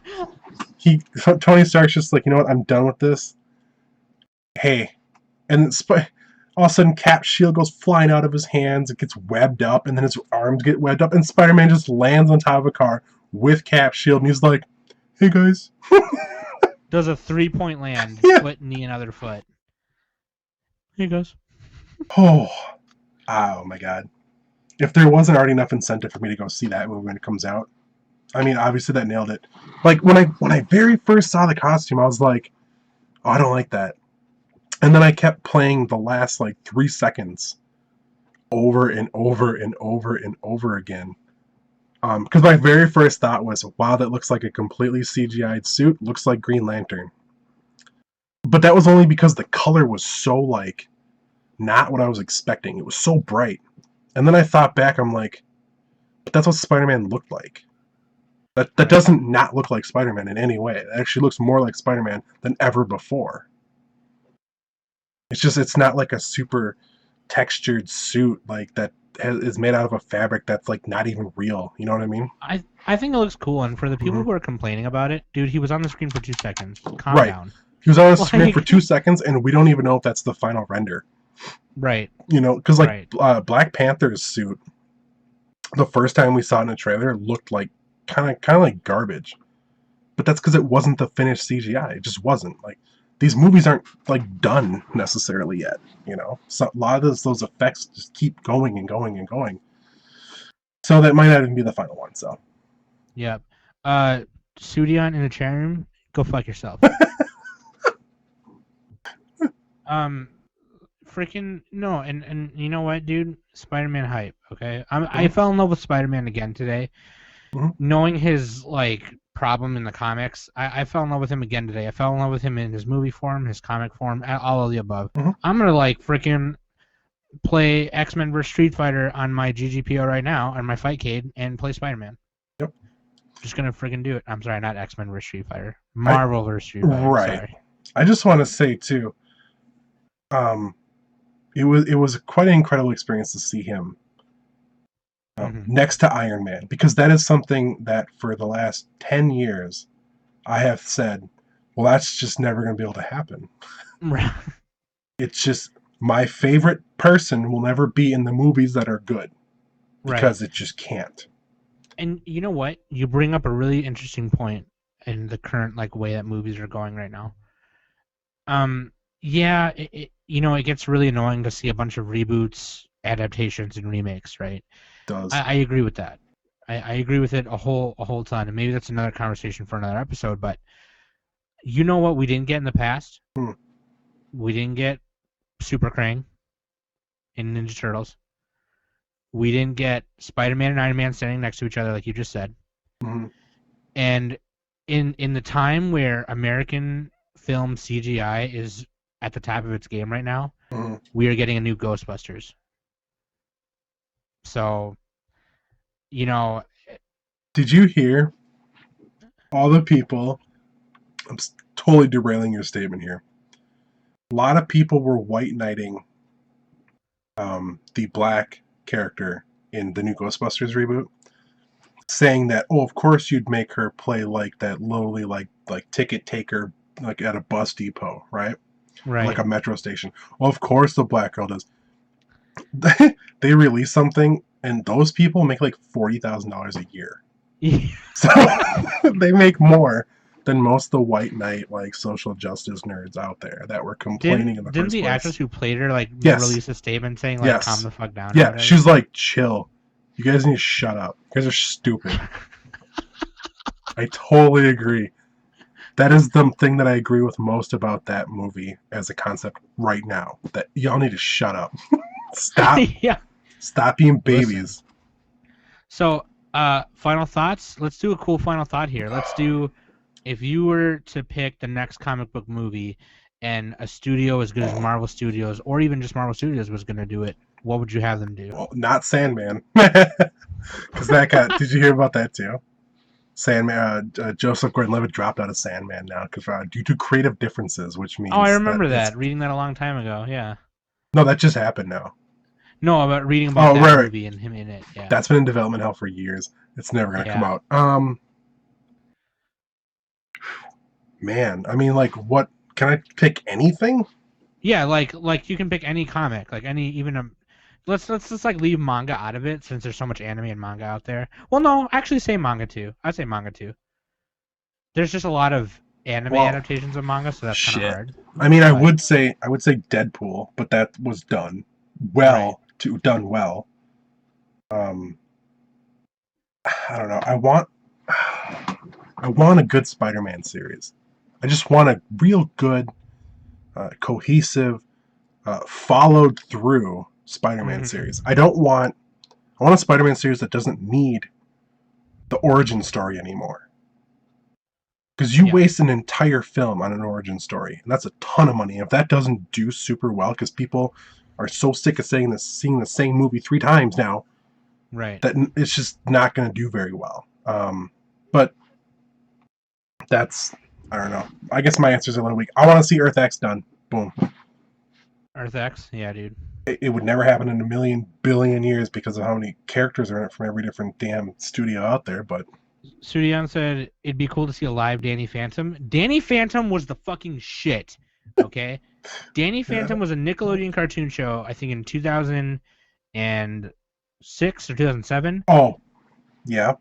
A: Tony Stark's just like, you know what? I'm done with this. Hey, and all of a sudden, Cap's shield goes flying out of his hands. It gets webbed up, and then his arms get webbed up, and Spider-Man just lands on top of a car with Cap's shield, and he's like, "Hey guys."
B: Does a 3-point land, foot, knee, another foot. Hey guys.
A: Oh my God! If there wasn't already enough incentive for me to go see that movie when it comes out, I mean, obviously that nailed it. Like when I very first saw the costume, I was like, "Oh, I don't like that." And then I kept playing the last, like, 3 seconds over and over and over and over again. Because my very first thought was, wow, that looks like a completely CGI'd suit. Looks like Green Lantern. But that was only because the color was so, like, not what I was expecting. It was so bright. And then I thought back, I'm like, but that's what Spider-Man looked like. That doesn't not look like Spider-Man in any way. It actually looks more like Spider-Man than ever before. It's not like a super textured suit like that is made out of a fabric that's, like, not even real. You know what I mean?
B: I think it looks cool, and for the people who are complaining about it, dude, he was on the screen for 2 seconds. Calm down.
A: He was on the screen for 2 seconds, and we don't even know if that's the final render.
B: Right.
A: You know, because Black Panther's suit, the first time we saw it in a trailer, looked like kind of like garbage. But that's because it wasn't the finished CGI. It just wasn't. Like, these movies aren't, like, done necessarily yet, you know? So a lot of those effects just keep going and going and going. So that might not even be the final one, so.
B: Yeah. Sudion in the chat room, go fuck yourself. Freaking no, and you know what, dude? Spider-Man hype. Okay, I fell in love with Spider-Man again today. Knowing his like problem in the comics, I fell in love with him again today. I fell in love with him in his movie form, his comic form, all of the above. I'm gonna like freaking play X-Men vs Street Fighter on my GGPO right now on my Fightcade and play Spider-Man.
A: Yep.
B: Just gonna freaking do it. I'm sorry, not X-Men vs Street Fighter. Marvel vs Street Fighter.
A: Right.
B: Sorry.
A: I just want to say too, it was quite an incredible experience to see him next to Iron Man, because that is something that for the last 10 years I have said, well, that's just never going to be able to happen. It's just my favorite person will never be in the movies that are good because it just can't.
B: And you know what? You bring up a really interesting point in the current like way that movies are going right now. Yeah, it gets really annoying to see a bunch of reboots, adaptations, and remakes, right?
A: Does.
B: I agree with that. I agree with it a whole ton, and maybe that's another conversation for another episode. But you know what we didn't get in the past? We didn't get Super Krang in Ninja Turtles. We didn't get Spider-Man and Iron Man standing next to each other, like you just said. And in the time where American film CGI is at the top of its game right now, we are getting a new Ghostbusters. So,
A: did you hear all the people? I'm totally derailing your statement here. A lot of people were white knighting the black character in the new Ghostbusters reboot, saying that, oh, of course you'd make her play like that lowly like ticket taker like at a bus depot, right? Like a metro station. Well, of course the black girl does. They release something and those people make like $40,000 a year. So they make more than most of the white knight like social justice nerds out there that were complaining in the first place.
B: Didn't the actress who played her like release a statement saying like calm the fuck down?
A: Yeah, she's like, chill. You guys need to shut up. You guys are stupid. I totally agree. That is the thing that I agree with most about that movie as a concept right now. That y'all need to shut up. Stop. Stop being babies.
B: Listen. So, final thoughts? Let's do a cool final thought here. Let's do, if you were to pick the next comic book movie and a studio as good as Marvel Studios, or even just Marvel Studios was going to do it, what would you have them do?
A: Well, not Sandman. Because that got, did you hear about that too? Sandman, Joseph Gordon-Levitt dropped out of Sandman now because due to creative differences, which means...
B: Oh, I remember that. Reading that a long time ago, yeah.
A: No, that just happened now.
B: No, about reading about that movie and him in it, yeah.
A: That's been in development hell for years. It's never going to come out. Man, I mean, like, what... Can I pick anything?
B: Yeah, like you can pick any comic, like any, even a... Let's just like leave manga out of it since there's so much anime and manga out there. Well, no, actually say manga too. I'd say manga too. There's just a lot of anime adaptations of manga, so that's kind of hard.
A: I mean, I would say Deadpool, but that was done well. I don't know. I want a good Spider-Man series. I just want a real good, cohesive, followed through Spider-Man series. I want a Spider-Man series that doesn't need the origin story anymore. Because you waste an entire film on an origin story, and that's a ton of money. And if that doesn't do super well, because people are so sick of seeing the same movie 3 times now, that it's just not going to do very well. But that's, I don't know. I guess my answer's a little weak. I want to see Earth X done. Boom.
B: Earth X? Yeah, dude.
A: It would never happen in a million billion years because of how many characters are in it from every different damn studio out there, but...
B: Sudion said it'd be cool to see a live Danny Phantom. Danny Phantom was the fucking shit, okay? Danny Phantom was a Nickelodeon cartoon show, I think in 2006 or 2007.
A: Oh, yeah.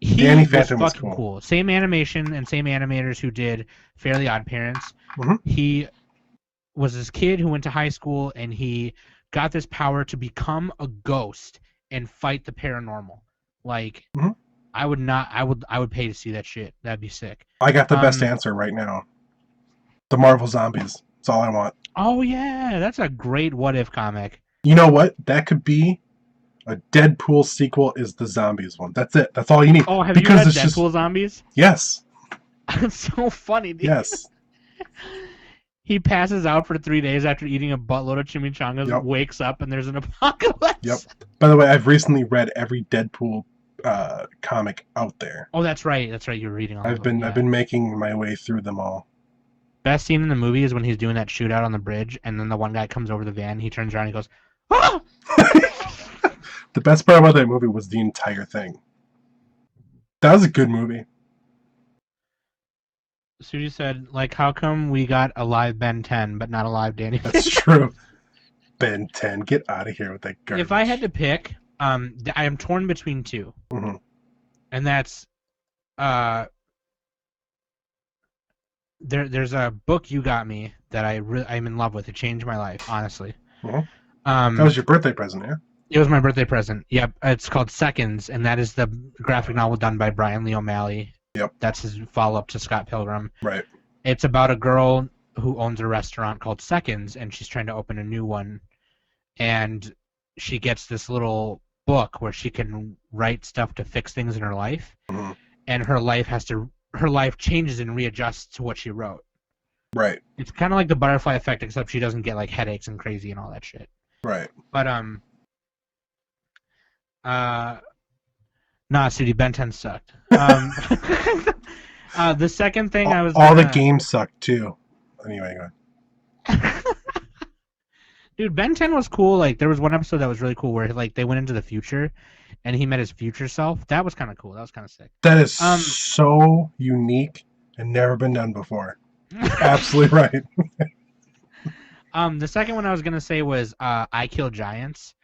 A: Danny Phantom was
B: fucking cool. Same animation and same animators who did Fairly Odd Parents. He was this kid who went to high school and he got this power to become a ghost and fight the paranormal. Like, I would not. I would pay to see that shit. That'd be sick.
A: I got the best answer right now. The Marvel Zombies. That's all I want.
B: Oh yeah, that's a great what if comic.
A: You know what? That could be a Deadpool sequel. Is the zombies one? That's it. That's all you need.
B: Oh, have you read Deadpool Zombies?
A: Yes.
B: It's so funny, dude.
A: Yes.
B: He passes out for 3 days after eating a buttload of chimichangas.
A: Yep.
B: Wakes up and there's an apocalypse.
A: Yep. By the way, I've recently read every Deadpool comic out there.
B: Oh, that's right. That's right. You're reading all
A: I've
B: of them.
A: I've been making my way through them all.
B: Best scene in the movie is when he's doing that shootout on the bridge, and then the one guy comes over the van. He turns around and he goes, "Ah!"
A: The best part about that movie was the entire thing. That was a good movie.
B: Suji said, like, how come we got a live Ben 10 but not a live Danny?
A: That's true. Ben 10, get out of here with that garbage.
B: If I had to pick, I am torn between two, and that's there's a book you got me that I'm in love with. It changed my life, honestly.
A: That was your birthday present, yeah?
B: It was my birthday present. Yep, it's called Seconds, and that is the graphic novel done by Brian Lee O'Malley.
A: Yep.
B: That's his follow-up to Scott Pilgrim.
A: Right.
B: It's about a girl who owns a restaurant called Seconds, and she's trying to open a new one. And she gets this little book where she can write stuff to fix things in her life, and her life changes and readjusts to what she wrote.
A: Right.
B: It's kind of like the butterfly effect, except she doesn't get like headaches and crazy and all that shit.
A: Right.
B: But nah, Sudi, Ben 10 sucked. The second thing I was
A: all the games sucked too. Anyway, go ahead.
B: Dude, Ben 10 was cool. Like, there was one episode that was really cool where like they went into the future, and he met his future self. That was kind of cool. That was kind of sick.
A: That is so unique and never been done before. Absolutely right.
B: The second one I was gonna say was I Kill Giants.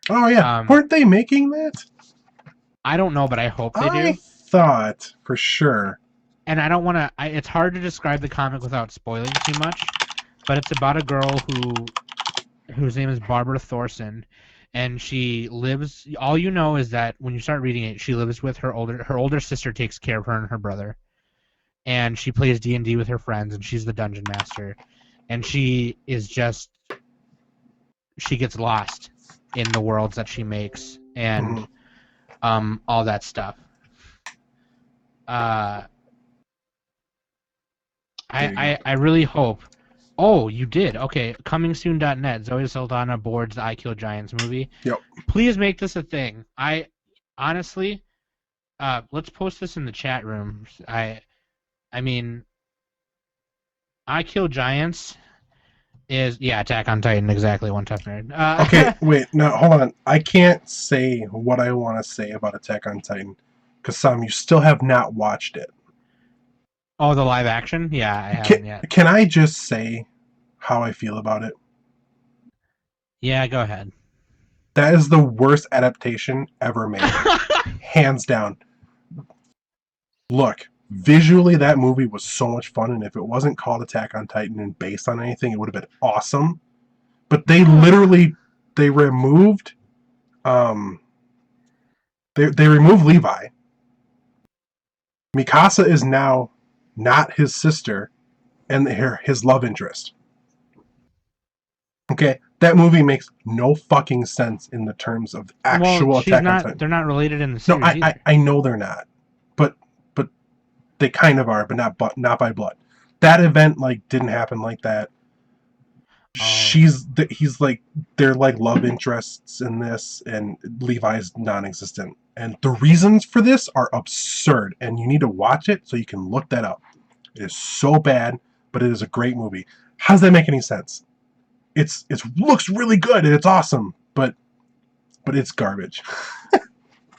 A: Oh yeah, weren't they making that?
B: I don't know, but I hope they do.
A: I thought for sure.
B: And I don't want to. It's hard to describe the comic without spoiling too much, but it's about a girl whose name is Barbara Thorson, and she lives. All you know is that when you start reading it, she lives with her older sister takes care of her and her brother, and she plays D&D with her friends, and she's the dungeon master, and she gets lost in the worlds that she makes, and all that stuff. I really hope. Oh, you did. Okay, comingsoon.net. Zoe Saldana boards the I Kill Giants movie.
A: Yep.
B: Please make this a thing. I honestly, let's post this in the chat room. I mean, I Kill Giants is Attack on Titan, exactly. One Tough Nerd.
A: Okay, wait, no, hold on. I can't say what I want to say about Attack on Titan because Sam, you still have not watched it.
B: Oh, the live action? Yeah, I haven't yet.
A: Can I just say how I feel about it?
B: Yeah, go ahead.
A: That is the worst adaptation ever made. Hands down. Look, visually that movie was so much fun, and if it wasn't called Attack on Titan and based on anything, it would have been awesome. But they literally removed they removed Levi. Mikasa is now not his sister and his love interest. Okay, that movie makes no fucking sense in the terms of actual Attack on Titan.
B: They're not related in the series.
A: No, I know they're not, but they kind of are, but not by blood. That event didn't happen like that. Oh. He's like they're like love interests in this, and Levi's non-existent. And the reasons for this are absurd, and you need to watch it so you can look that up. It is so bad, but it is a great movie. How does that make any sense? It looks really good and it's awesome, but it's garbage.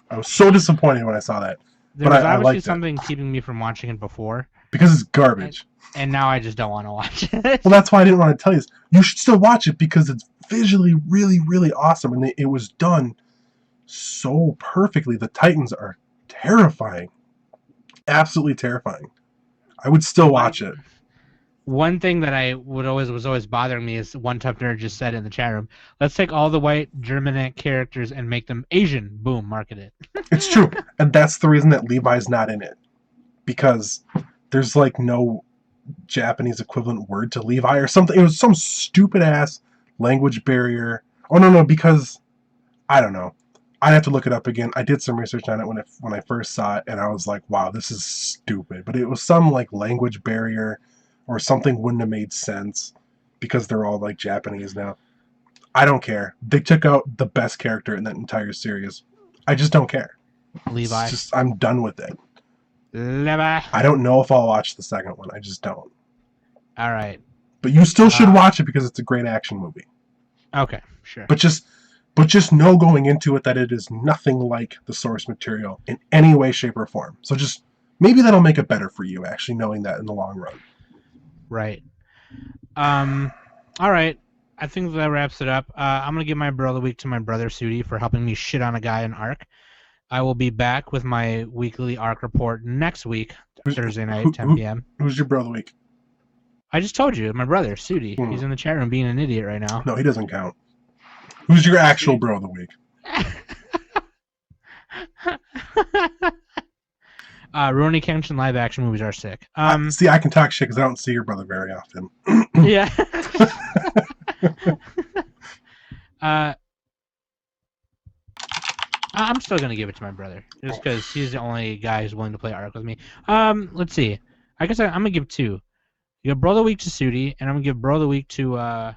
A: I was so disappointed when I saw that.
B: There was obviously something keeping me from watching it before.
A: Because it's garbage.
B: And now I just don't want to watch it.
A: Well, that's why I didn't want to tell you this. You should still watch it because it's visually really, really awesome, and it was done so perfectly. The Titans are terrifying. Absolutely terrifying. I would still watch it.
B: One thing that I was always bothering me is One Tough Nerd just said in the chat room, let's take all the white Germanic characters and make them Asian. Boom, market it.
A: It's true. And that's the reason that Levi's not in it. Because there's like no Japanese equivalent word to Levi or something. It was some stupid ass language barrier. Oh no, because I don't know. I'd have to look it up again. I did some research on it when I first saw it, and I was like, wow, this is stupid. But it was some like language barrier or something wouldn't have made sense because they're all like Japanese now. I don't care. They took out the best character in that entire series. I just don't care.
B: Levi.
A: I'm done with it.
B: Levi.
A: I don't know if I'll watch the second one. I just don't.
B: All right.
A: But you still should watch it because it's a great action movie.
B: Okay, sure.
A: But just know going into it that it is nothing like the source material in any way, shape, or form. So just maybe that'll make it better for you, actually, knowing that in the long run.
B: Right. All right. I think that wraps it up. I'm going to give my bro of the week to my brother, Sudi, for helping me shit on a guy in ARC. I will be back with my weekly ARC report next week, Thursday night, 10 p.m.
A: Who's your bro of the week?
B: I just told you, my brother, Sudi. He's in the chat room being an idiot right now.
A: No, he doesn't count. Who's your actual bro of the week?
B: Rurouni Kenshin live action movies are sick.
A: See, I can talk shit because I don't see your brother very often.
B: Yeah. I'm still gonna give it to my brother just because he's the only guy who's willing to play ARC with me. Let's see. I guess I'm gonna give two. You got bro of the week to Sudi, and I'm gonna give bro of the week to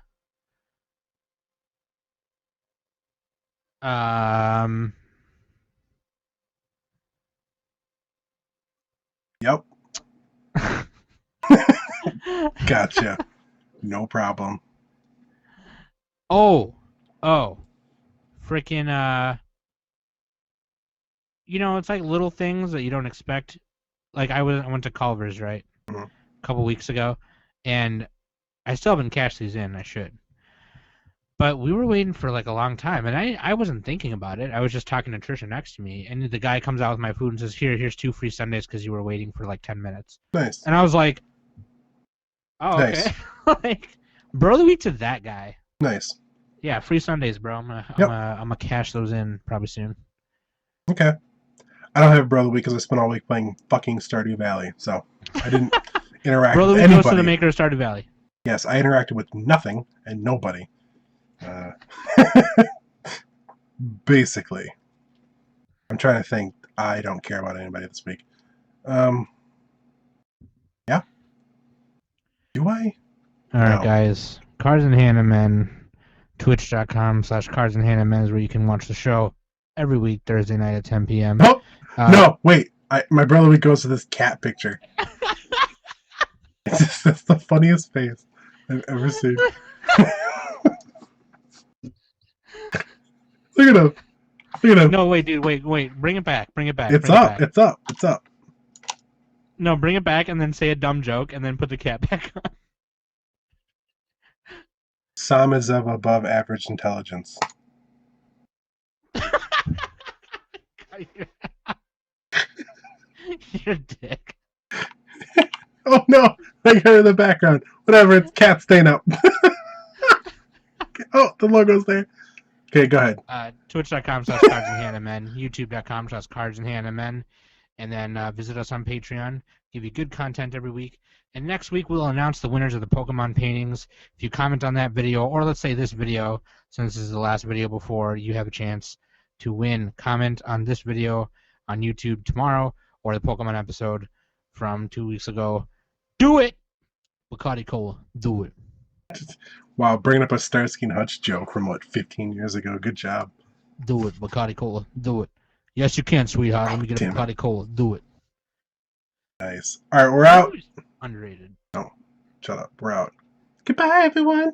A: Yep. Gotcha. No problem.
B: Oh. Freaking it's like little things that you don't expect. Like I went to Culver's, right?
A: Mm-hmm.
B: A couple weeks ago, and I still haven't cashed these in. I should. But we were waiting for like a long time, and I wasn't thinking about it. I was just talking to Trisha next to me, and the guy comes out with my food and says, here's 2 free sundaes because you were waiting for like 10 minutes.
A: Nice.
B: And I was like, oh,
A: nice.
B: okay. Like, bro of the week to that guy.
A: Nice.
B: Yeah, free sundaes, bro. I'm gonna cash those in probably soon.
A: Okay. I don't have a bro of the week because I spent all week playing fucking Stardew Valley, so I didn't interact with anybody.
B: Goes to the maker of Stardew Valley.
A: Yes, I interacted with nothing and nobody. Basically. I'm trying to think. I don't care about anybody this week. Yeah? Do I?
B: Alright, guys. Cards and Hannah Men. Twitch.com/Cards and Hannah Men is where you can watch the show every week, Thursday night at 10 p.m.
A: Oh! No, wait. My brother week goes to this cat picture. That's the funniest face I've ever seen. Look at him. Look at him.
B: No, wait, dude. Wait. Bring it back.
A: It's up.
B: No, bring it back and then say a dumb joke and then put the cat back on.
A: Sam is of above average intelligence.
B: You're a dick.
A: Oh no! I got in the background. Whatever, it's cat staying up. Oh, the logo's there. Okay, go ahead.
B: Twitch.com/Cards and Hannah Men, YouTube.com/Cards and Hannah Men, and then visit us on Patreon. Give you good content every week. And next week we'll announce the winners of the Pokemon paintings. If you comment on that video, or let's say this video, since this is the last video before, you have a chance to win. Comment on this video on YouTube tomorrow, or the Pokemon episode from 2 weeks ago. Do it! Bacardi Cola, do it.
A: Wow, bringing up a Starsky and Hutch joke from, 15 years ago. Good job.
B: Do it, Bacardi Cola, do it. Yes, you can, sweetheart. Let me get a Bacardi Cola, do it.
A: Nice. Alright, we're out.
B: Underrated.
A: No, shut up. We're out. Goodbye, everyone.